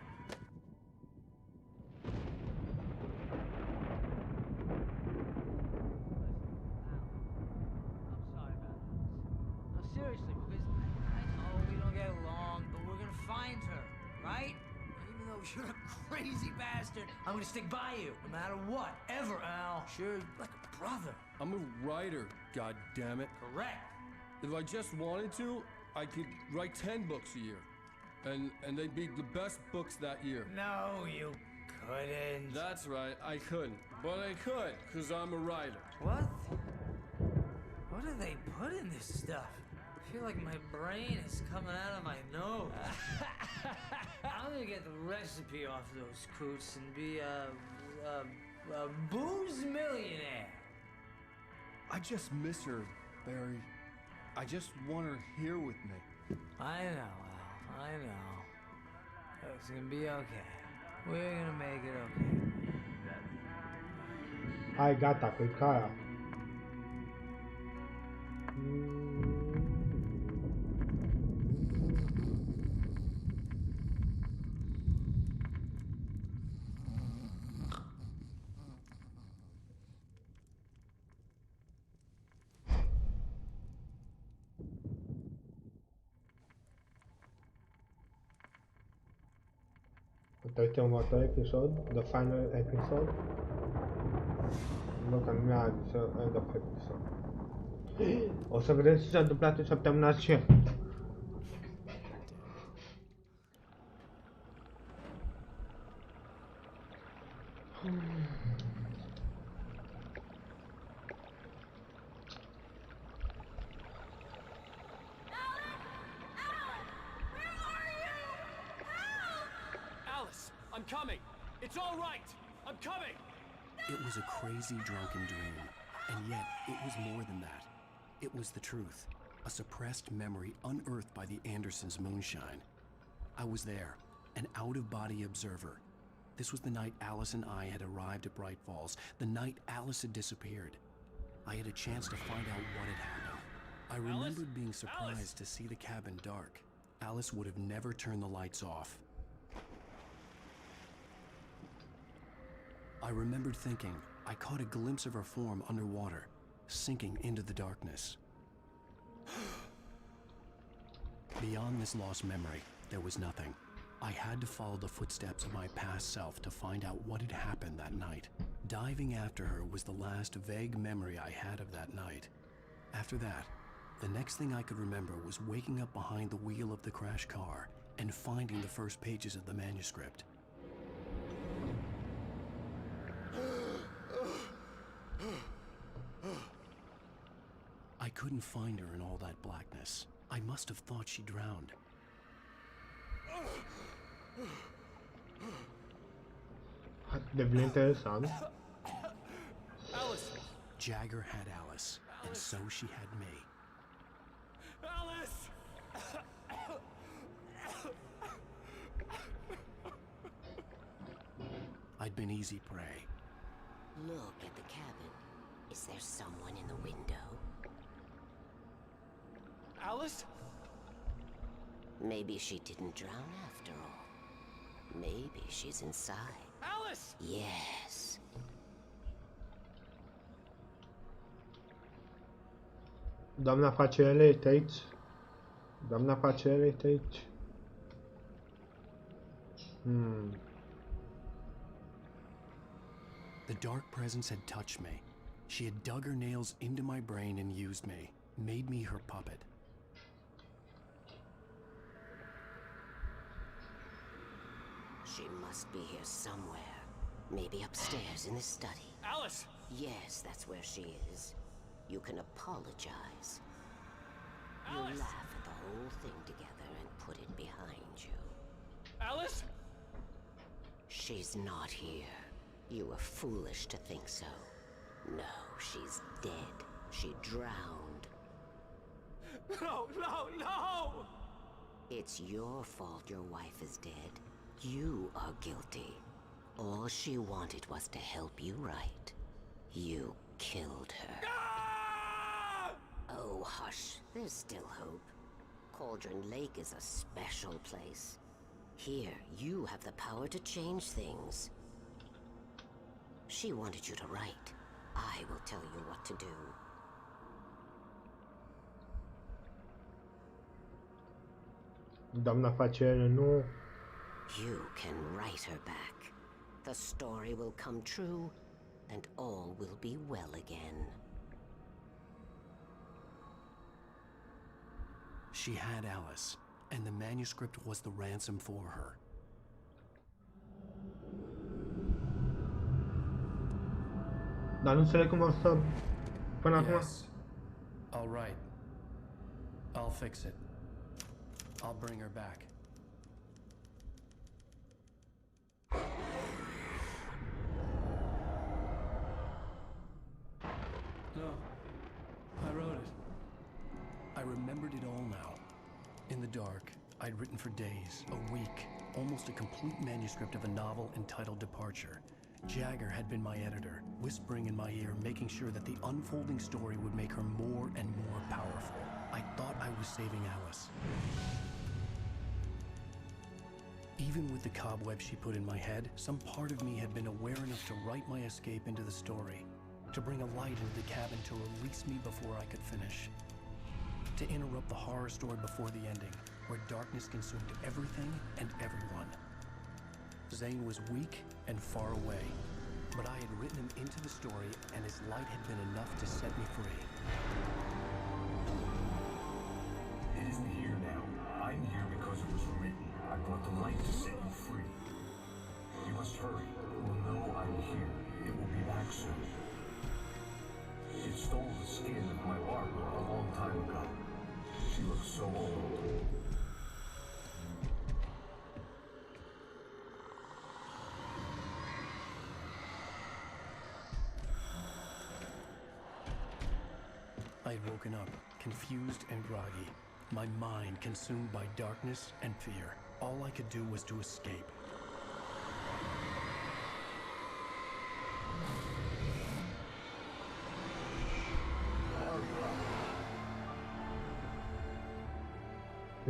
Seriously, because I know we don't get along, but we're gonna find her, right? And even though you're a crazy bastard, I'm gonna stick by you, no matter what, ever, Al. Sure, like a brother. I'm a writer, goddammit. Correct. If I just wanted to, I could write 10 books a year. And they'd be the best books that year. No, you couldn't. That's right, I couldn't. But I could, because I'm a writer. What? What do they put in this stuff? I feel like my brain is coming out of my nose. I'm gonna get the recipe off those coots and be a booze millionaire. I just miss her, Barry. I just want her here with me. I know, Al. I know. It's gonna be okay. We're gonna make it okay. Hai gata cu cara. Uite următorul episod, the final episode. Nu că nu mi-a zis end of episode. O să vedem ce s-a întâmplat în săptămâna aceea. I'm coming! It's all right! I'm coming! It was a crazy drunken dream, and yet it was more than that. It was the truth, a suppressed memory unearthed by the Andersons' moonshine. I was there, an out-of-body observer. This was the night Alice and I had arrived at Bright Falls, the night Alice had disappeared. I had a chance to find out what had happened. I remembered being surprised to see the cabin dark. Alice would have never turned the lights off. I remembered thinking I caught a glimpse of her form underwater, sinking into the darkness. Beyond this lost memory, there was nothing. I had to follow the footsteps of my past self to find out what had happened that night. Diving after her was the last vague memory I had of that night. After that, the next thing I could remember was waking up behind the wheel of the crashed car and finding the first pages of the manuscript. I couldn't find her in all that blackness. I must have thought she drowned. Devine interesant. Alice! Jagger had Alice, and so she had me. Alice! I'd been easy prey. Look at the cabin. Is there someone in the window? Alice? Maybe she didn't drown after all. Maybe she's inside. Alice! Yes. Doamna Facerele este aici. Doamna Facerele este aici. The dark presence had touched me. She had dug her nails into my brain and used me, made me her puppet. She must be here somewhere. Maybe upstairs in the study. Alice! Yes, that's where she is. You can apologize. You Alice! laugh at the whole thing together and put it behind you. Alice? She's not here. You were foolish to think so. No, she's dead. She drowned. No, no, no! It's your fault your wife is dead. You are guilty. All she wanted was to help you right. You killed her. Oh, hush. There's still hope. Cauldron Lake is a special place. Here, you have the power to change things. She wanted you to write. I will tell you what to do. Doamna face nu. You can write her back. The story will come true, and all will be well again. She had Alice, and the manuscript was the ransom for her. Dar nu înțeleg cum o să... Până acum... Yes. All right. I'll fix it. I'll bring her back. No. I wrote it. I remembered it all now. In the dark, I'd written for days, a week, almost a complete manuscript of a novel entitled Departure. Jagger had been my editor, whispering in my ear, making sure that the unfolding story would make her more and more powerful. I thought I was saving Alice. Even with the cobwebs she put in my head, some part of me had been aware enough to write my escape into the story, to bring a light into the cabin to release me before I could finish, to interrupt the horror story before the ending, where darkness consumed everything and everyone. Zane was weak and far away, but I had written him into the story, and his light had been enough to set me free. It isn't here now. I'm here because it was written. I brought the light to set you free. You must hurry. It will know I'm here. It will be back soon. It stole the skin of my larva a long time ago. She looks so old. I had woken up, confused and groggy, my mind consumed by darkness and fear. All I could do was to escape.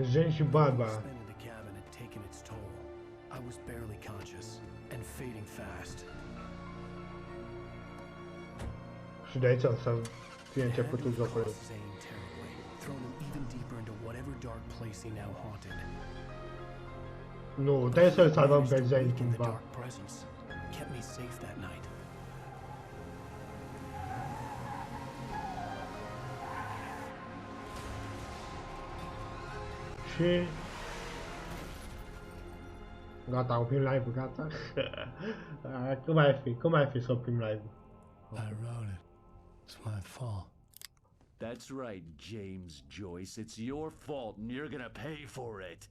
Zane și Baba. Spin in the cabin had taken its toll. I was barely conscious and fading fast. Și de aici o să fie începutul jocului. Zane terribly, thrown him even deeper into whatever dark place he now haunted. Nu, trebuie să-l salvăm pe Zane cumva. Dark presence kept me safe that night. Și... Gata, oprim live-ul, gata? Cum ai fi să oprim live-ul? I wrote it. It's my fault. That's right, James Joyce. It's your fault, and you're gonna pay for it.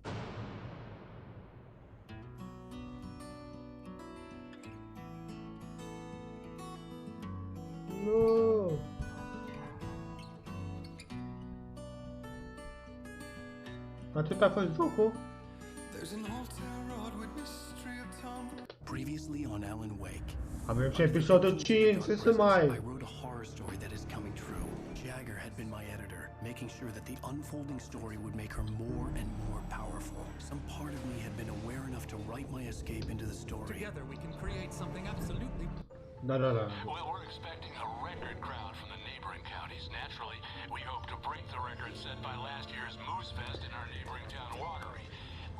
Nu! Atât a fost jocul? Previously on Alan Wake. Avem și episodul 5, ce mai? I wrote a horror story that is coming true. Jagger had been my editor, making sure that the unfolding story would make her more and more powerful. Some part of me had been aware enough to write my escape into the story. Together we can create something absolutely... Da. Well, we're expecting a record crowd from the neighboring counties. Naturally, we hope to break the record set by last year's Moose Fest in our neighboring town, Jocuri.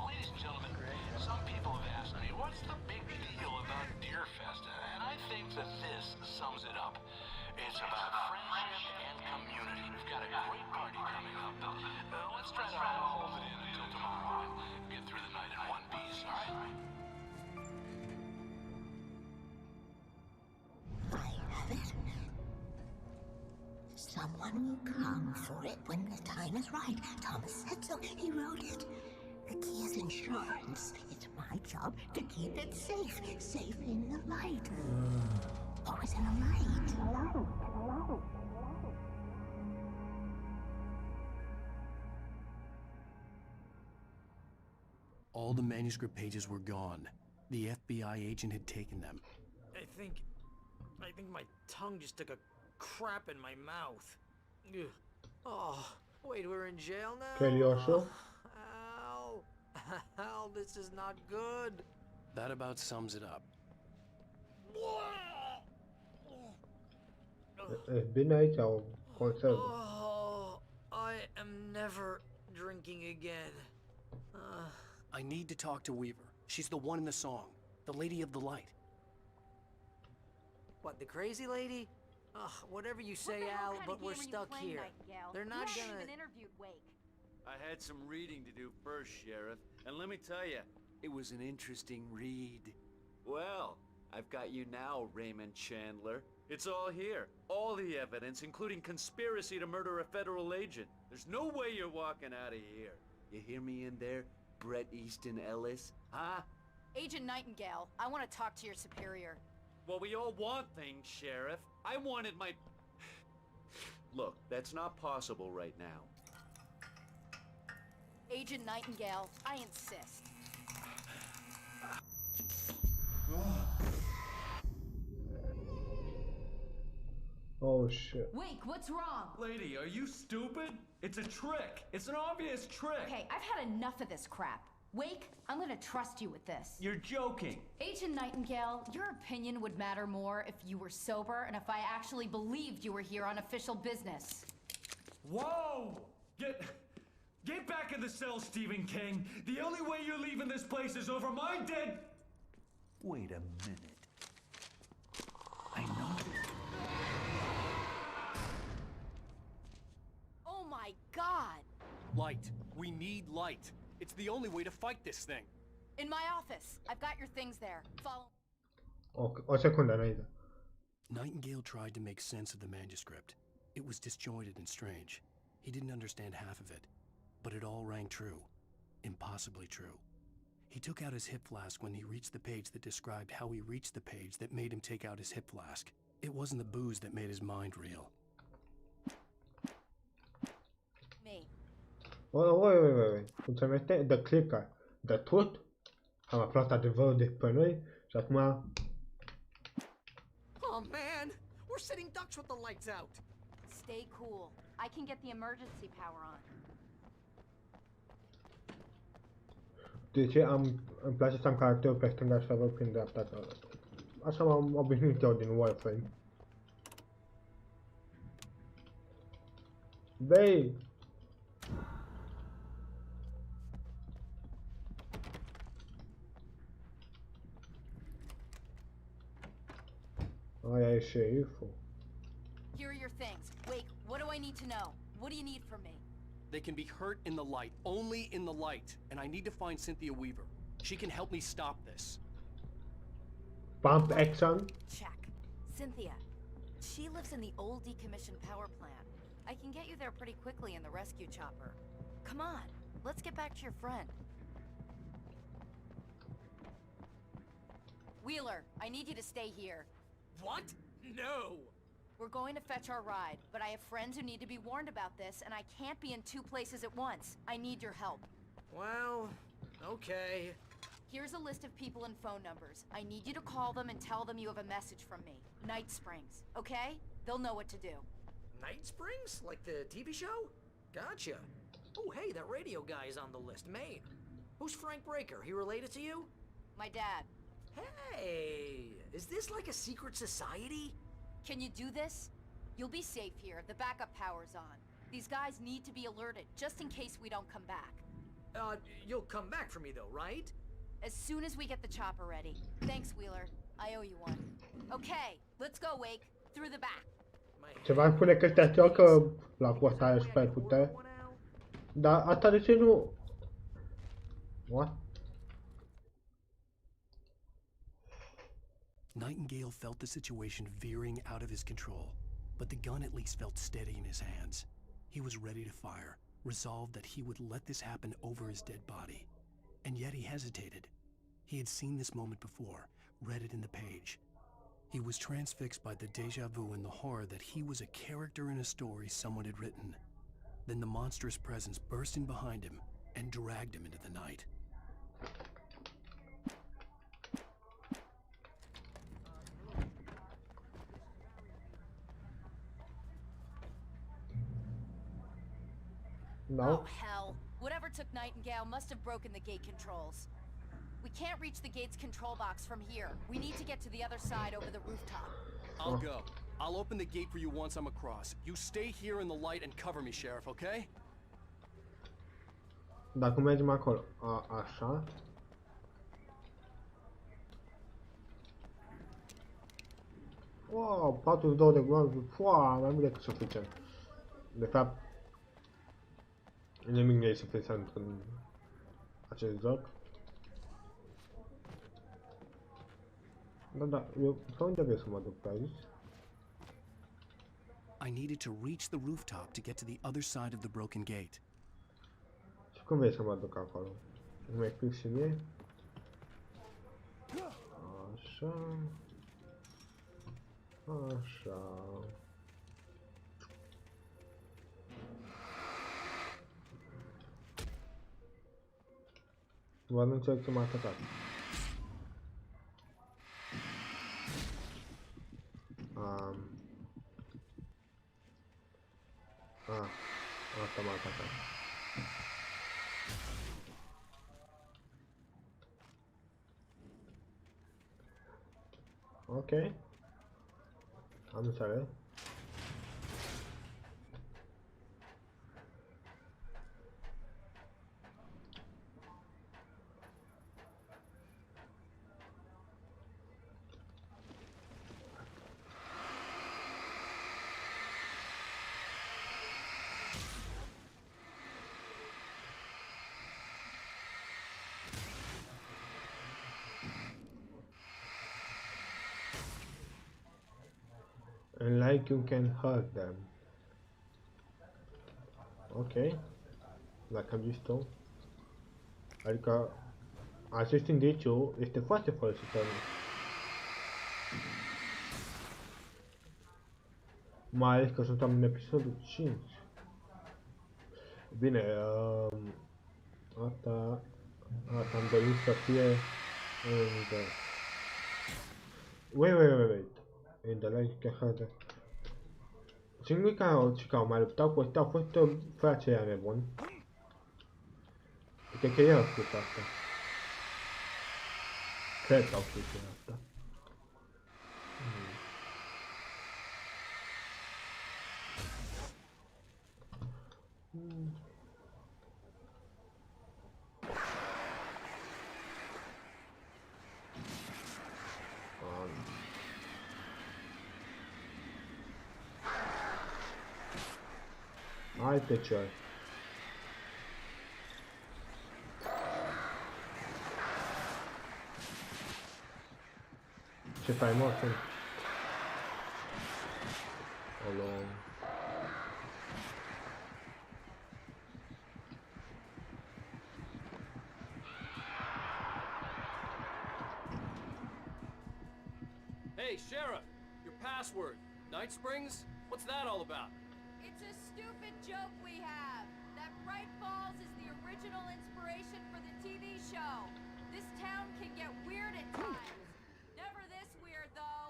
Ladies and gentlemen, some people have asked me, what's the big deal about Deer Fest? And I think that this sums it up. It's about friendship and community. We've got a great party coming up. Let's try to hold it in until tomorrow and get through the night in one piece, all right? I have it. Someone will come for it when the time is right. Thomas said so. He wrote it. The key is insurance. It's my job to keep it safe. Safe in the light. Always in the light. All the manuscript pages were gone. The FBI agent had taken them. I think my tongue just took a crap in my mouth. Ugh. Oh, wait, we're in jail now? Peligroso. Al, Al, this is not good. That about sums it up. Bine aici o conservă. Oh, I am never drinking again. I need to talk to Weaver. She's the one in the song. The Lady of the Light. What, the crazy lady? Ugh, whatever you say, Al, but we're stuck here. They're not gonna... I had some reading to do first, Sheriff, and let me tell you, it was an interesting read. Well, I've got you now, Raymond Chandler. It's all here. All the evidence, including conspiracy to murder a federal agent. There's no way you're walking out of here. You hear me in there, Bret Easton Ellis? Huh? Agent Nightingale, I want to talk to your superior. Well, we all want things, Sheriff. I wanted my... Look, that's not possible right now. Agent Nightingale, I insist. Oh shit. Wake, what's wrong? Lady, are you stupid? It's a trick. It's an obvious trick. Okay, I've had enough of this crap. Wake, I'm gonna trust you with this. You're joking. Agent Nightingale, your opinion would matter more if you were sober and if I actually believed you were here on official business. Whoa! Get back in the cell, Stephen King. The only way you're leaving this place is over my dead... Wait a minute. I know this. Oh my God! Light. We need light. It's the only way to fight this thing. In my office. I've got your things there. Follow. O secundă înainte. Nightingale tried to make sense of the manuscript. It was disjointed and strange. He didn't understand half of it, but it all rang true. Impossibly true. He took out his hip flask when he reached the page that described how he reached the page that made him take out his hip flask. It wasn't the booze that made his mind reel. Me. Oi. Cum se numește? The Clicker. The Truth. Am aflat adevărul despre noi și acum... Oh man, we're sitting ducks with the lights out. Stay cool. I can get the emergency power on. De ce îmi place să am caracterul pe stânga și să văd prin dreapta. Așa m-am obișnuit eu din Warframe. Băi! Aia e șeriful. Here are your things. Wake, what do I need to know? What do you need from me? They can be hurt in the light, only in the light, and I need to find Cynthia Weaver. She can help me stop this. Pump action. Check. Cynthia. She lives in the old decommissioned power plant. I can get you there pretty quickly in the rescue chopper. Come on, let's get back to your friend. Wheeler, I need you to stay here. What? No! We're going to fetch our ride, but I have friends who need to be warned about this, and I can't be in two places at once. I need your help. Well, okay. Here's a list of people and phone numbers. I need you to call them and tell them you have a message from me. Night Springs, okay? They'll know what to do. Night Springs? Like the TV show? Gotcha. Oh, hey, that radio guy is on the list, Maine. Who's Frank Breaker? He related to you? My dad. Hey, is this like a secret society? Can you do this? You'll be safe here. The backup power's on. These guys need to be alerted, just in case we don't come back. You'll come back for me though, right? As soon as we get the chopper ready. Thanks, Wheeler. I owe you one. Okay, let's go, Wake. Through the back. Ceva îmi spune că ăștia joacă la portare super putere. Dar asta de ce nu... What? Nightingale felt the situation veering out of his control, but the gun at least felt steady in his hands. He was ready to fire, resolved that he would let this happen over his dead body. And yet he hesitated. He had seen this moment before, read it in the page. He was transfixed by the déjà vu and the horror that he was a character in a story someone had written. Then the monstrous presence burst in behind him and dragged him into the night. No. Oh, hell. Whatever took Nightingale must have broken the gate controls. We can't reach the gate's control box from here. We need to get to the other side over the rooftop. I'll go. I'll open the gate for you once I'm across. You stay here in the light and cover me, Sheriff, okay? Dacă mergem acolo, așa. Wow, 42 de gloanțe, mai mult decât suficient. De fapt, nimic nu e suficient în acest joc. Da, eu pe unde vreau să mă duc pe aici? I needed to reach the rooftop to get to the other side of the broken gate. Și cum vrei să mă duc acolo? Îmi explic și mie? Așa. Așa. Doar nu încerc să mă atacați. Asta m-a atacat. Ok. Am înțeles. And like you can hurt them. Ok. Dacă am zis-o. Adică acest indiciu este foarte folositor. Mai ales că suntem în episodul 5. Bine, asta am dorit să fie în Wait. In the light can hurt them. Singurii care au mai luptat cu ăștia au fost frații aia nebuni. Cred că ei au spus asta. Cred că au spus asta. Hai pe ce ai. Ce faimos sunt. Olo. Hey, Sheriff! Your password. Night Springs? What's that all about? It's a stupid joke we have. That Bright Falls is the original inspiration for the TV show. This town can get weird at times. Never this weird, though.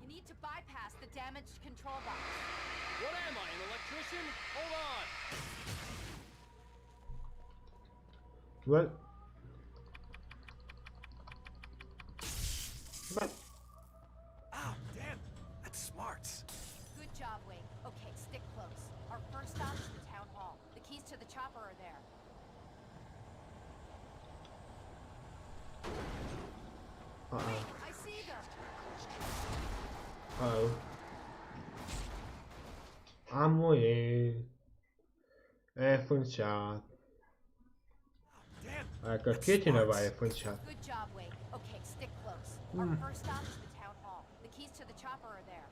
You need to bypass the damaged control box. What am I, an electrician? Hold on! Well. But. Oh, damn. That's smart. Good job, Wing. Okay, stick close. Our first stop is the town hall. The keys to the chopper are there. Wait, I see them. Oh. Am murit. E funcționat. Că fie cineva e funcționat. Good job, Wing. Okay, stick close. Our first stop is the town hall. The keys to the chopper are there.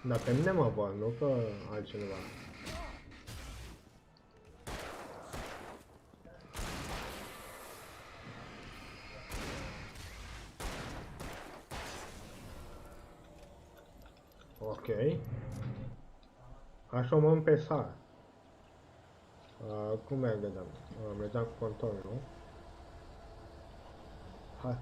Dar pe mine mă vor, nu pe altcineva. Ok. Așa o mă pe sar. Cum mergem? Mergeam cu control, nu? Hai.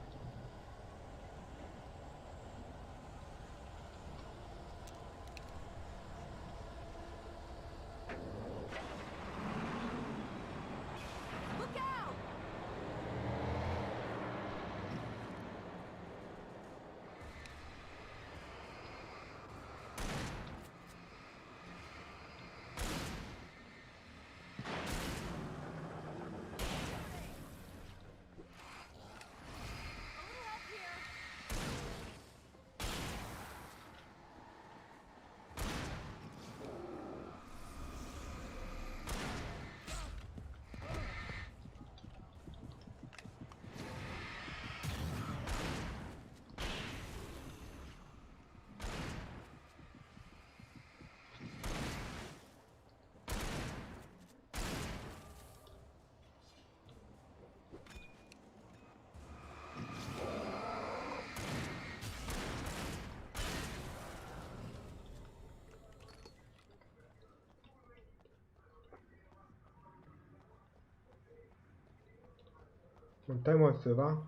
Putem măsura?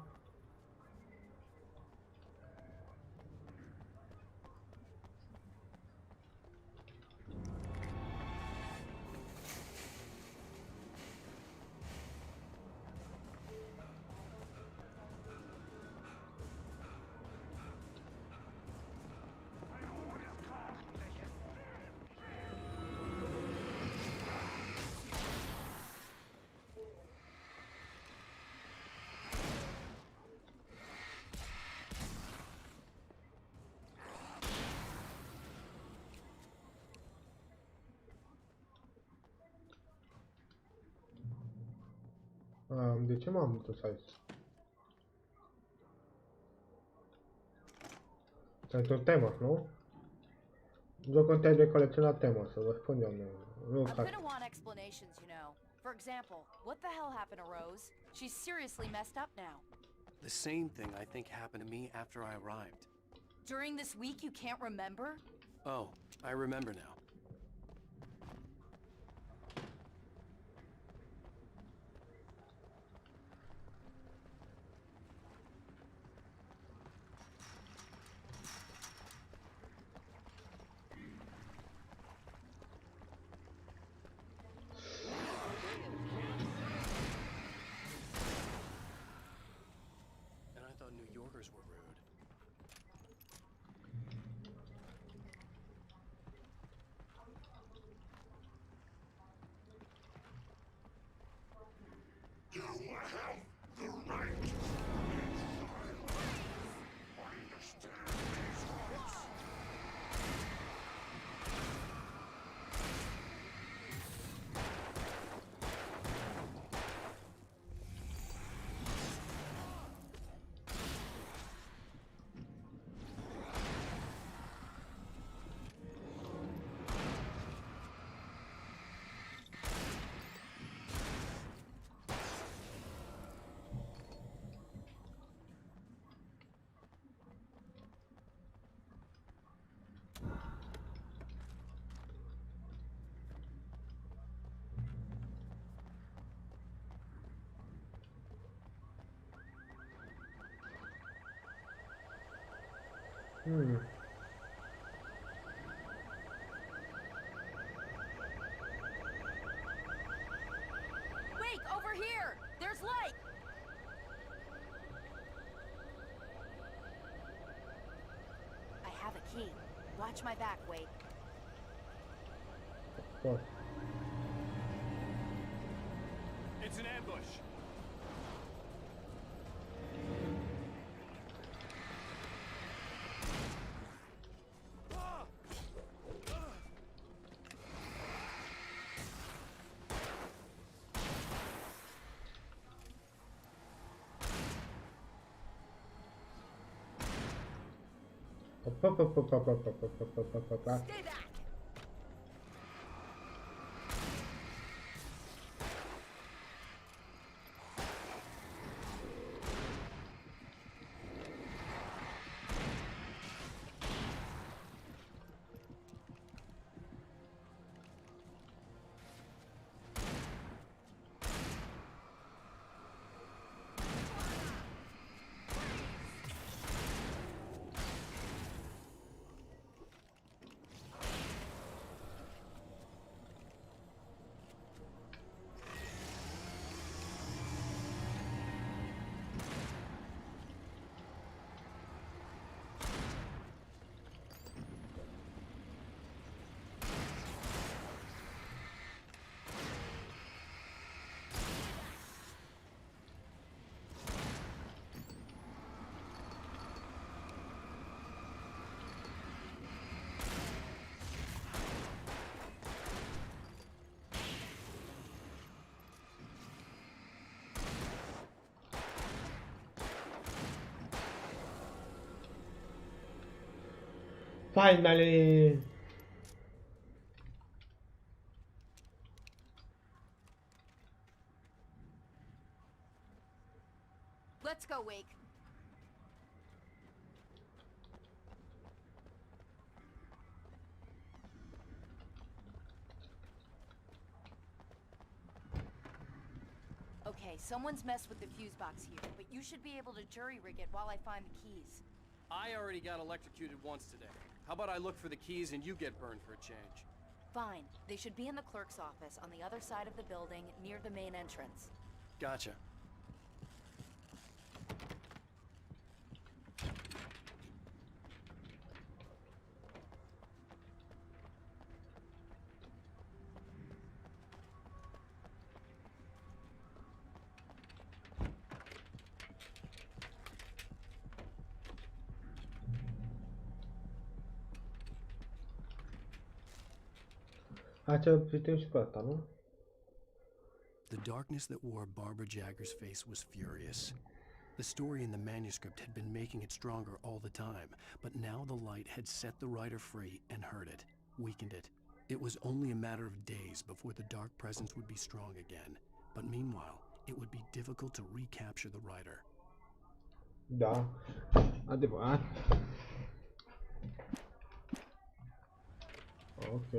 De ce m-am dus aici? Pentru temă, nu? Jocul trebuie colecționat temă, să vă spun eu, nu I'm ca... gonna want explanations, you know. For example, what the hell happened to Rose? She's seriously messed up now. The same thing I think happened to me after I arrived. During this week, you can't remember? Oh, I remember now. New Yorkers were rude. You have the right. I understand these words. Wait, over here! There's light! I have a key. Watch my back, Wade. What? It's an ambush. Stay back! Finally! Let's go, Wake. Okay, someone's messed with the fuse box here, but you should be able to jury-rig it while I find the keys. I already got electrocuted once today. How about I look for the keys and you get burned for a change? Fine. They should be in the clerk's office on the other side of the building, near the main entrance. Gotcha. The darkness that wore Barbara Jagger's face was furious. The story in the manuscript had been making it stronger all the time, but now the light had set the writer free and hurt it, weakened it. It was only a matter of days before the dark presence would be strong again, but meanwhile, it would be difficult to recapture the writer. Da, adevărat. Ok.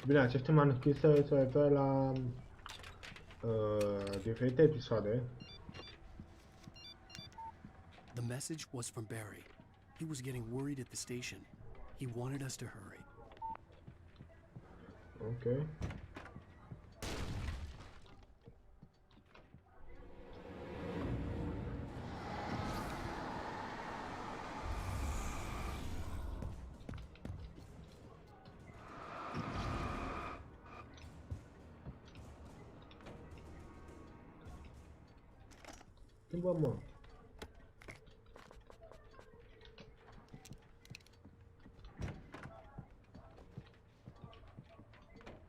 Bine, aceste manuscrise se referă la diferite episoade. The message was from Barry. He was getting worried at the station. He wanted us to hurry. Ok. Vamos.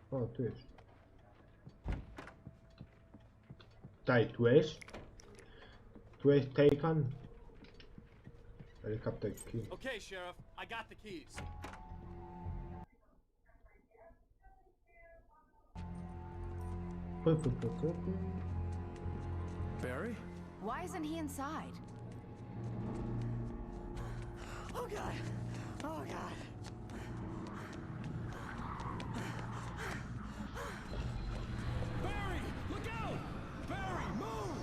Oh, tu ești. Stai, tu ești? Tu ești taken? Helicopter key. Okay, Sheriff, I got the keys. Barry? Why isn't he inside? Oh God! Oh God! Barry! Look out! Barry, move!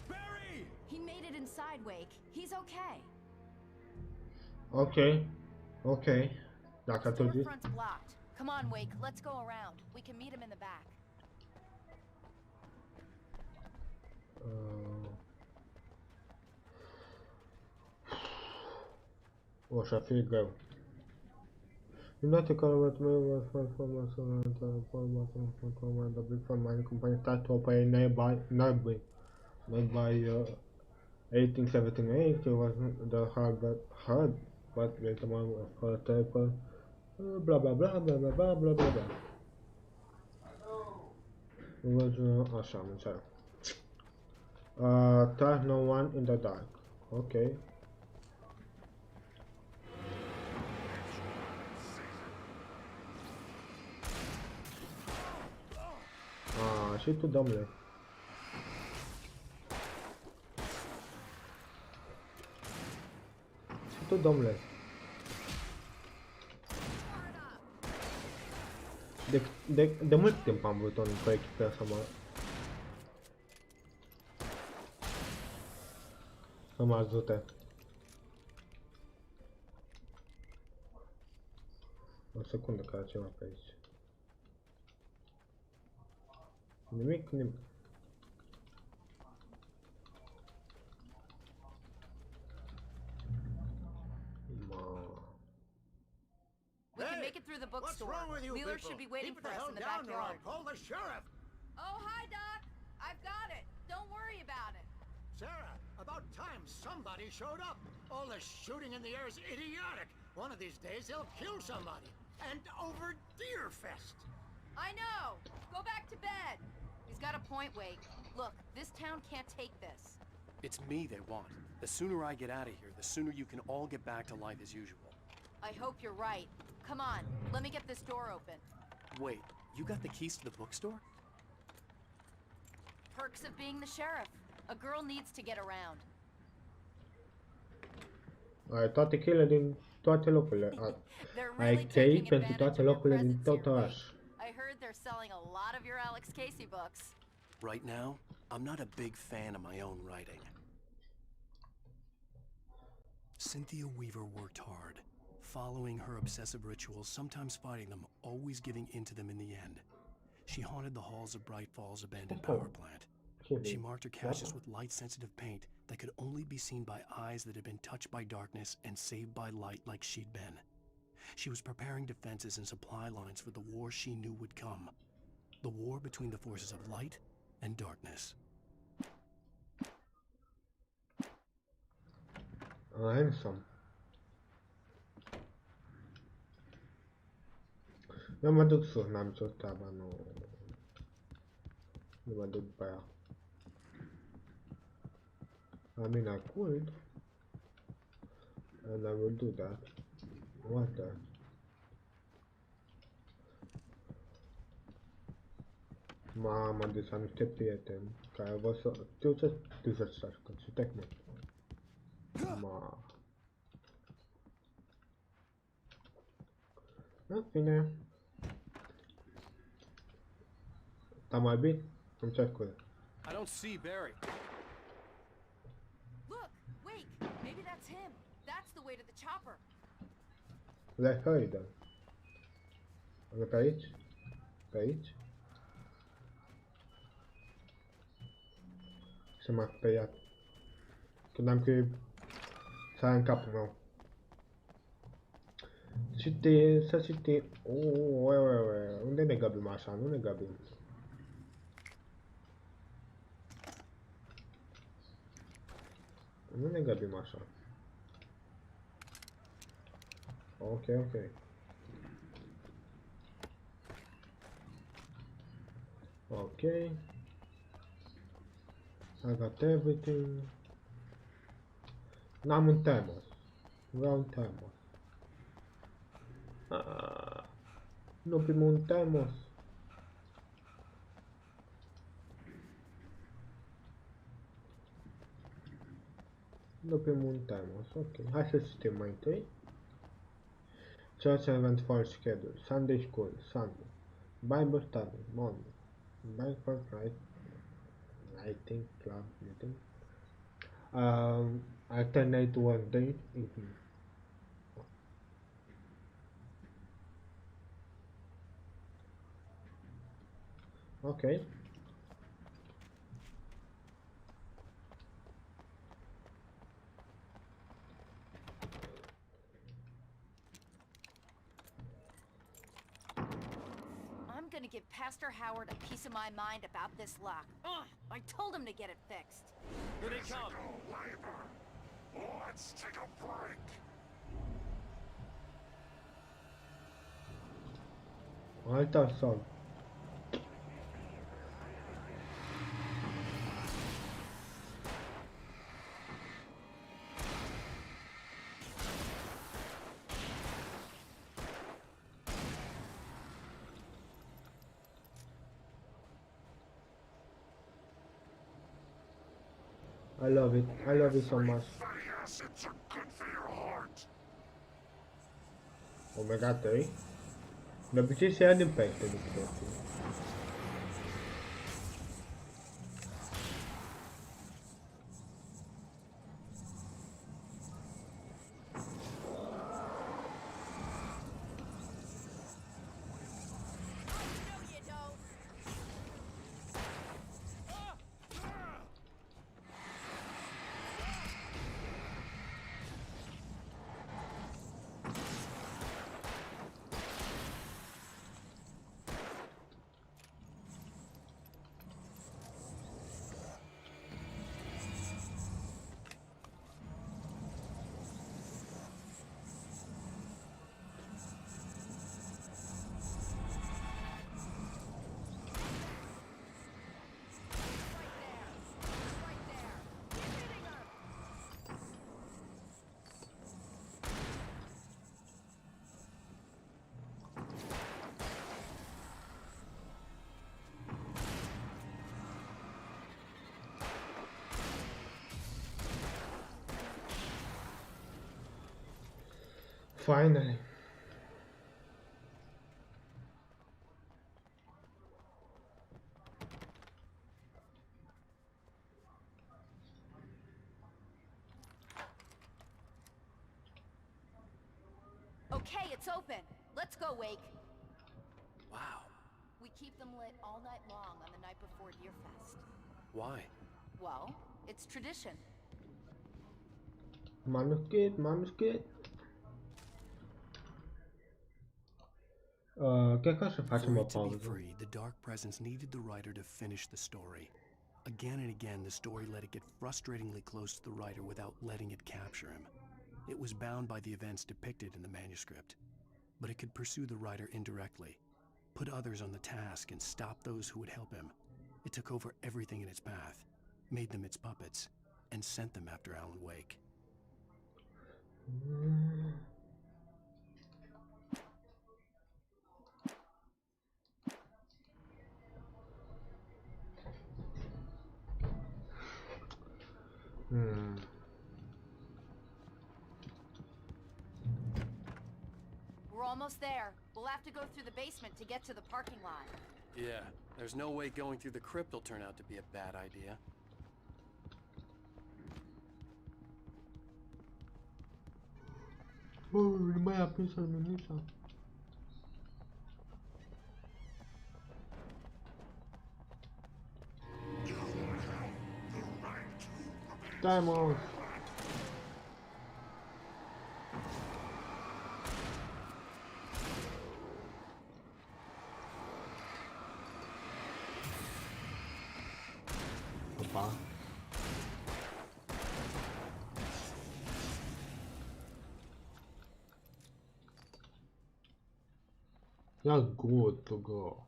Barry! He made it inside, Wake. He's okay. Ok. Ok. Dacă tot zici. Storefront's blocked. Come on, Wake. Let's go around. We can meet him in the back. O să fie greu. Unitate care va trebui să informații companie companie start to operate nearby 1878 it was the hard but later on for type blah blah blah blah blah blah blah blah blah. Așa, am înțeles. Trust no one in the dark. Ok. Și tu, domnule. Și tu, domnule. De mult timp am vrut un proiect pe să mă ajute. O secundă, că era ceva pe aici. Nimic. We can make it through the bookstore. What's wrong with you Wheeler people? should be waiting Keep for the us hell in the down or backyard. I'll call the sheriff. Oh, hi, Doc. I've got it. Don't worry about it. Sarah, about time somebody showed up. All the shooting in the air is idiotic. One of these days they'll kill somebody. And over Deerfest. I know. Go back to bed. He's got a point, Wake. Look, this town can't take this. It's me they want. The sooner I get out of here, the sooner you can all get back to life as usual. I hope you're right. Come on, let me get this door open. Wait, you got the keys to the bookstore? Perks of being the sheriff. A girl needs to get around. Ai toate cheile din toate locurile. Ai chei pentru toate locurile din tot orașul. I heard they're selling a lot of your Alex Casey books. Right now, I'm not a big fan of my own writing. Cynthia Weaver worked hard, following her obsessive rituals, sometimes fighting them, always giving in to them in the end. She haunted the halls of Bright Falls' abandoned power plant. She marked her caches with light-sensitive paint that could only be seen by eyes that had been touched by darkness and saved by light like she'd been. She was preparing defenses and supply lines for the war she knew would come. The war between the forces of light and darkness. Handsome. Eu mă duc sus, n-am nicio treabă, nu mă duc după aia. I mean, I could, and I will do that. What the? Mamă, deci am niște prieteni care vor să... Știu ce să șarcă, și tehnic. Ma. În fine. Dar mai bine? Îmi cer scuze. I don't see Barry. Look, Wake, maybe that's him. That's the way to the chopper. Le hăidă. Pe aici? Pe aici? Și m-a speriat. Credeam că e... s-a în capul meu. Să citi... Unde ne găbim așa? Nu ne găbim. Nu ne găbim așa. Ok. Ok. I got everything. N-am un thermos. Vreau un thermos. Nu primim un thermos. Nu primim un thermos. Ok. Hai să citim mai întâi. Church Eventful Schedule. Sunday School. Sunday. Bible Study. Monday. Bible Friday. I think club meeting. Alternate Wednesday evening. Okay. I'm gonna give Pastor Howard a piece of my mind about this lock. Ugh, I told him to get it fixed. Here they come. Let's take a break. Alta sol. I love it. I love it so much. Omega 3. De obicei se ia din pește după totul. Finally. Okay, it's open. Let's go, Wake. Wow. We keep them lit all night long on the night before Deerfest. Why? Well, it's tradition. Manuscrit. Cred că o să facem o For it to be pauză. free, the dark presence needed the writer to finish the story. Again and again, the story let it get frustratingly close to the writer without letting it capture him. It was bound by the events depicted in the manuscript, but it could pursue the writer indirectly, put others on the task, and stop those who would help him. It took over everything in its path, made them its puppets, and sent them after Alan Wake. We're almost there. We'll have to go through the basement to get to the parking lot. Yeah, there's no way going through the crypt will turn out to be a bad idea. Nu mai aprins luminița. Stai, mă. Opa. You're good to go.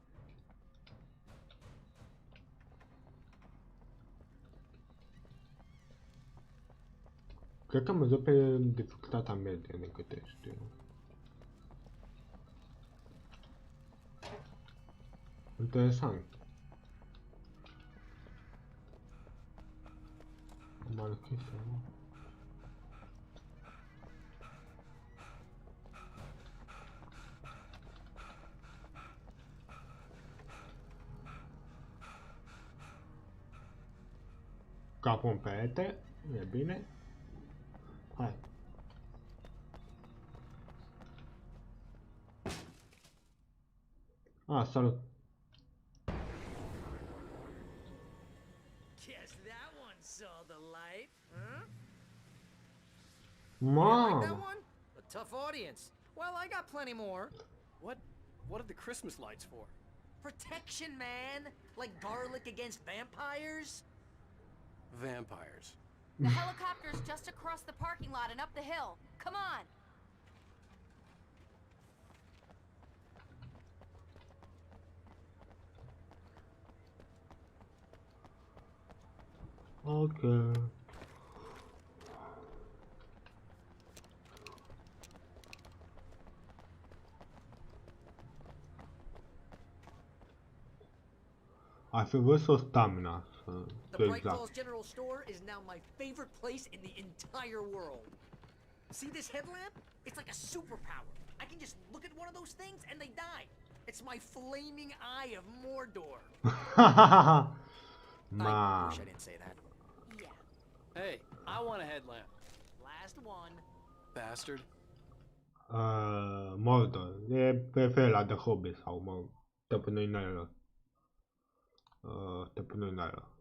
Cred că am văzut pe dificultatea medie, de câte știu. Interesant. Am ales chestia, nu? Capul în perete, e bine. Hai. Salut. Guess that one saw the light, huh? Mom. You like that one? A tough audience. Well, I got plenty more. What are the Christmas lights for? Protection, man. Like garlic against vampires. Vampires. The helicopter's just across the parking lot and up the hill. Come on. Okay. Ar fi vrut să o stamina. The Bright Falls General Store is now my favorite place in the entire world. See this headlamp? It's like a superpower. I can just look at one of those things and they die. It's my flaming eye of Mordor. I wish I didn't say that. Yeah. Hey, I want a headlamp. Last one. Bastard. Mordor. E preferat de hobby sau mă te pune în aeră. Te pune în aeră.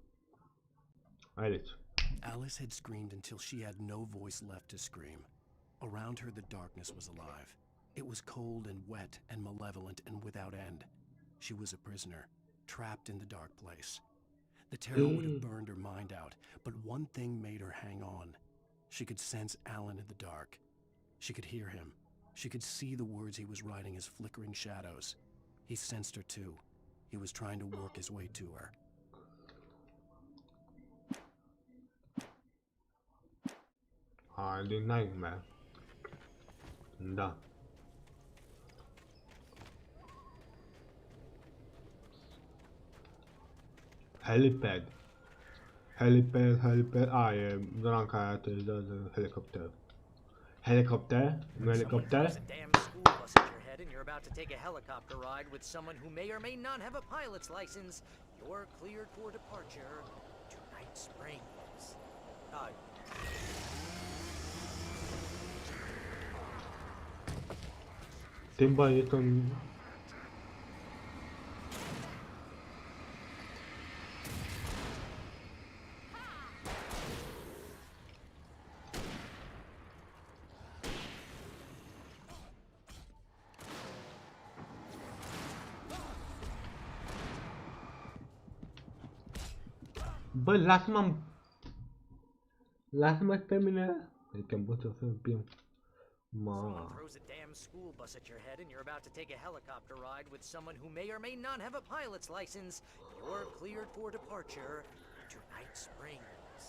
Aici. Alice had screamed until she had no voice left to scream. Around her, the darkness was alive. It was cold and wet and malevolent and without end. She was a prisoner, trapped in the dark place. The terror would have burned her mind out, but one thing made her hang on. She could sense Alan in the dark. She could hear him. She could see the words he was writing as flickering shadows. He sensed her too. He was trying to work his way to her. The nightmare. Da. Helipad. Helipad. E zona în care aterizează helicopter. Helicopter? Nu helicopter? And you're about to take a helicopter ride with someone who may or may not have a pilot's license. You're cleared for departure to Night Springs. Timba este un... Bă, lasă-mă pe mine. Adică pot să fiu bine. Someone throws a damn school bus at your head and you're about to take a helicopter ride with someone who may or may not have a pilot's license. You're cleared for departure to Night Springs.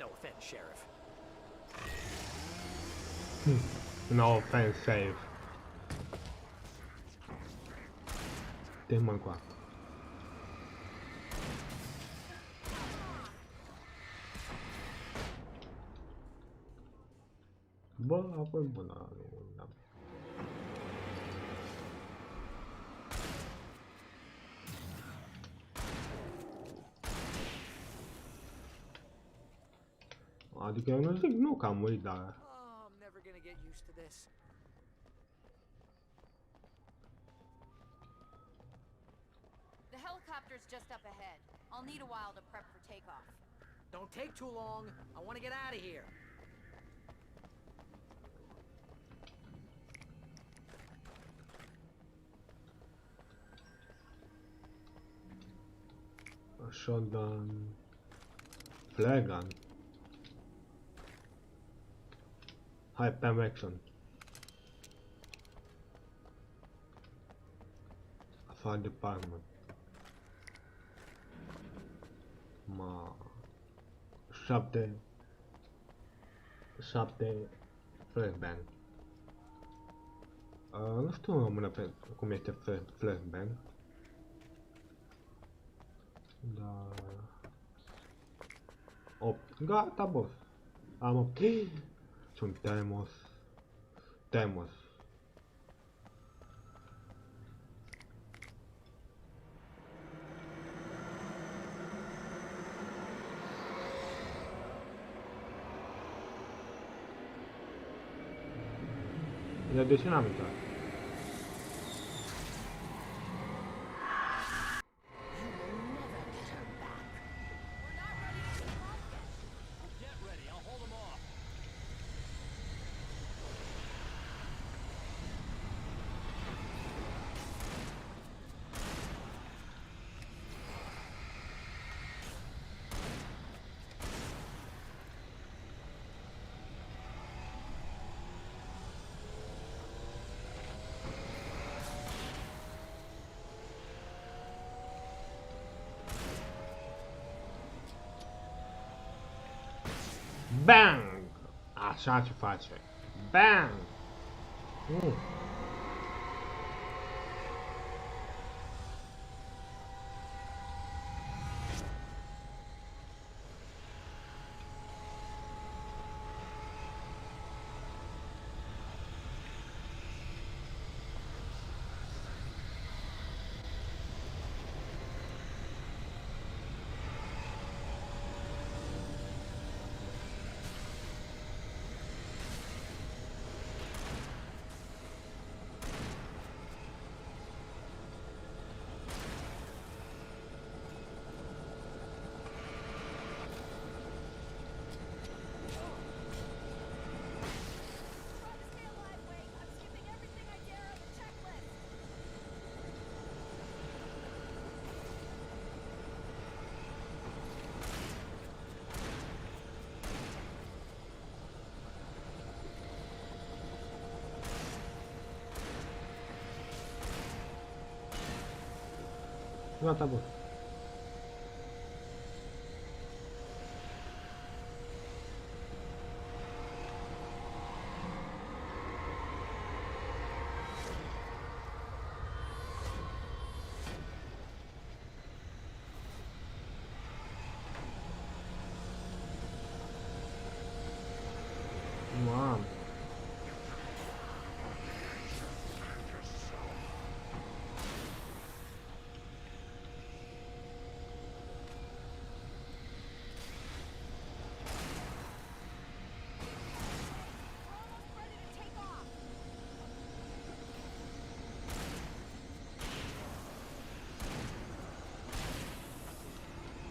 No offense, Sheriff. No offense, save. Te-mă încoa. Bă, apoi bună, nu. Adică eu nu zic nu că am murit, dar... I'm never gonna get used to this. The helicopter's just up ahead. I'll need a while to prep for takeoff. Don't take too long. I want to get out of here. Shotgun, flare gun, hyper action, fire department, șapte flashbang. Nu știu în română cum este flashbang. Da. 8. Gata, boss. Am 8. Sunt Temos. Ya de ce n-am intrat? Bang! Așa ce face. Bang! Já tá bom. Mano.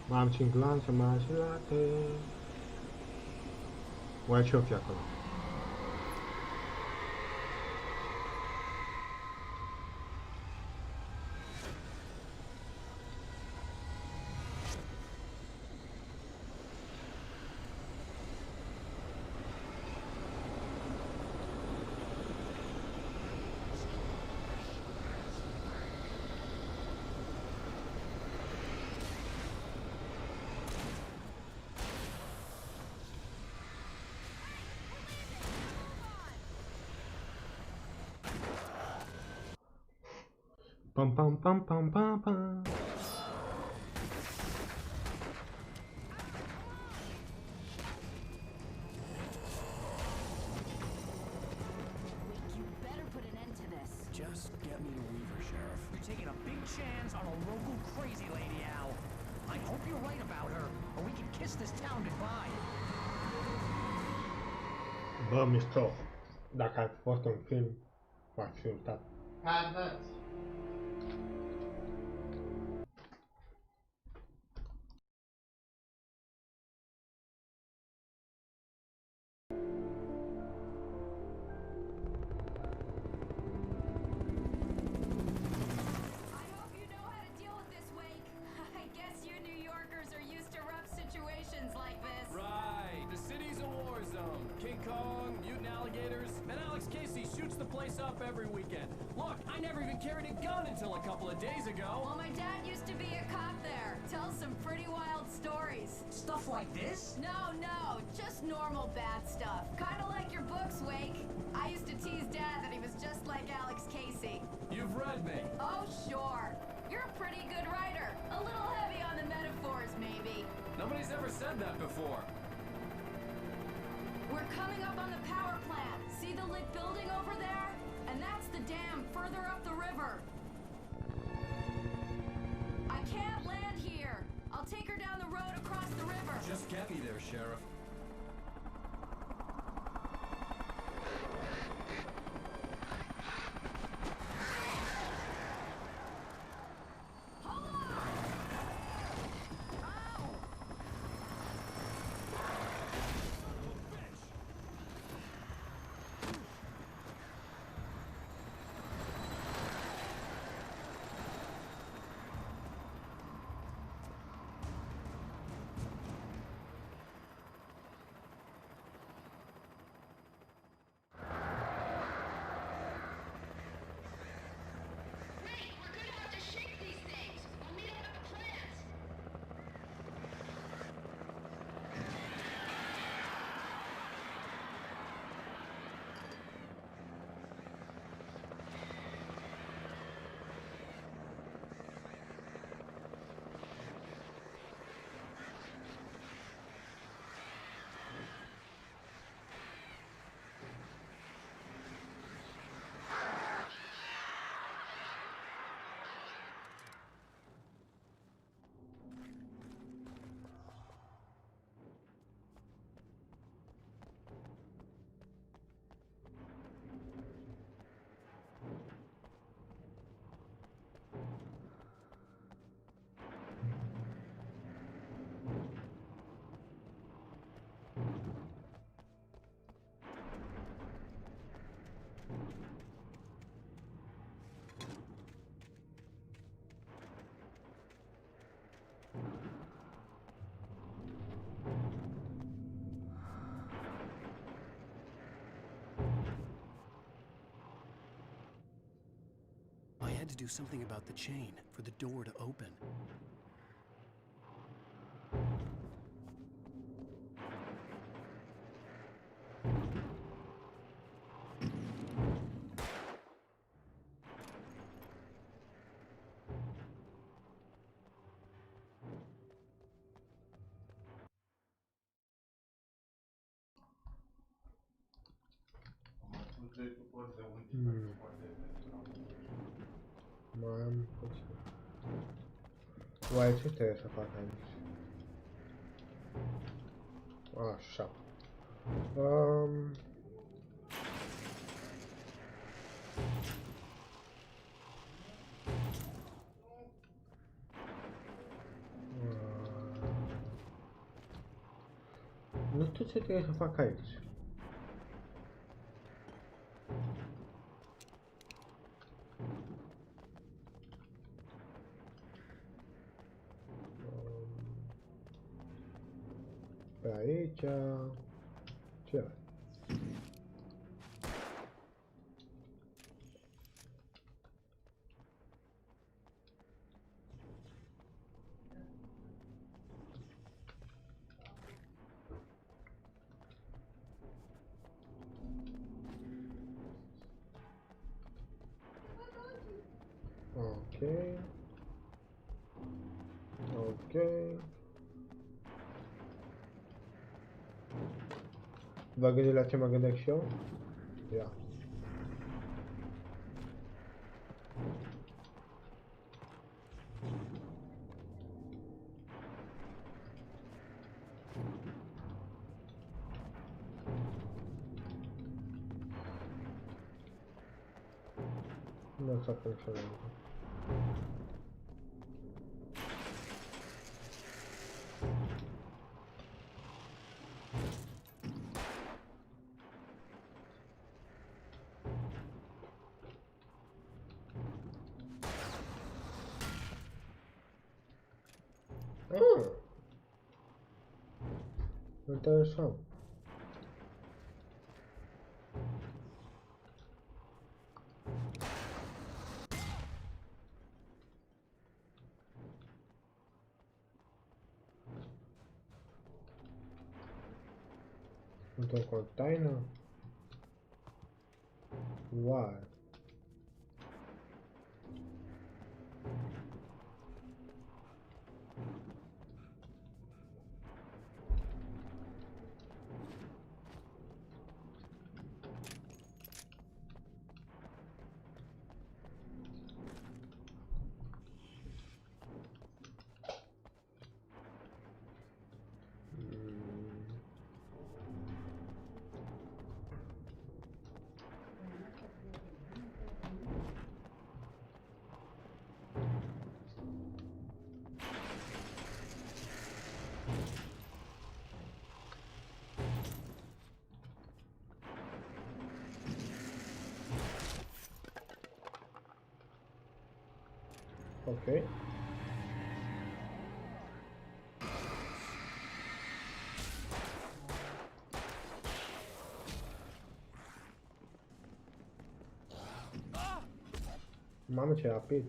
Mam cinglanță, m-a ajutate. Oare ce-o fi acolo? Pam pam pam pam pam pam. You better put an end to this. Just get me to Weaver, Sheriff. You're taking a big chance on a local crazy lady, Al. I hope you're right about her, or we can kiss this town goodbye. Bă, mișto. Dacă ar fi fost un film, v-aș fi uitat. Haideți! Every weekend. Look, I never even carried a gun until a couple of days ago. Well, my dad used to be a cop there. Tells some pretty wild stories. Stuff like this? No, just normal bad stuff. Kinda like your books, Wake. I used to tease Dad that he was just like Alex Casey. You've read me. Oh, sure. You're a pretty good writer. A little heavy on the metaphors, maybe. Nobody's ever said that before. We're coming up on the power plant. See the lit building over there? And that's the dam further up the river. I can't land here. I'll take her down the road across the river. Just get me there, Sheriff. to do something about the chain for the door to open. Mai am puțin. Uai, ce trebuie să fac aici? Așa. Nu știu ce trebuie să fac aici. Pe aici... Ce? Ok. Ok. Vă gândiți la ce mă gândesc și eu? Ia. Nu s-a funcționat. Interesant. Într-un container? Wow. Ok. Mamă, ce rapid.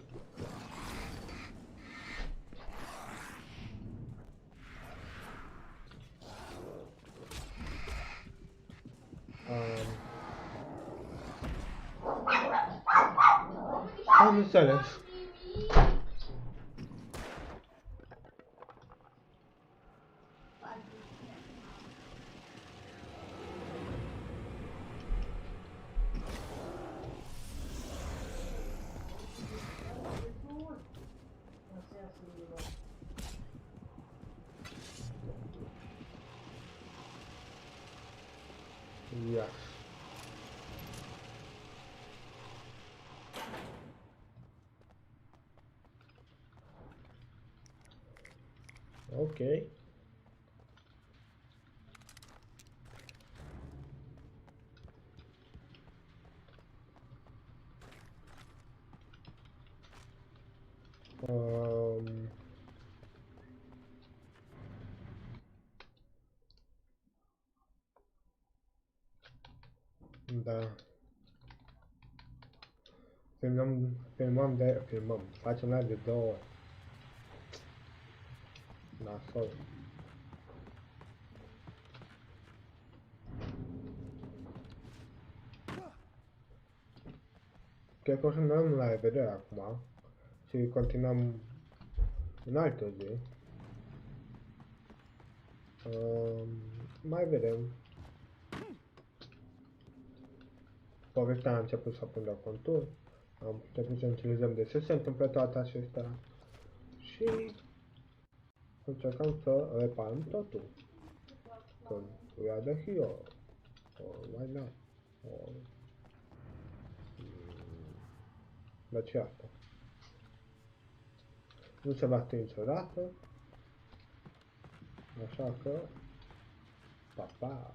Am înțeles. Yes. Okay. Da. filmăm, facem live de 2 ori. Nasol. Cred că o să ne dăm la revedere acum și continuăm în altă zi. Mai vedem. Povestea a început să prindă contur. Am început să înțelegem de ce se întâmplă toate acestea. Și încercăm să reparăm totul. Când we are the hero. Or why not? Or... De ce asta? Nu se va stinge niciodată. Așa că... Pa, pa!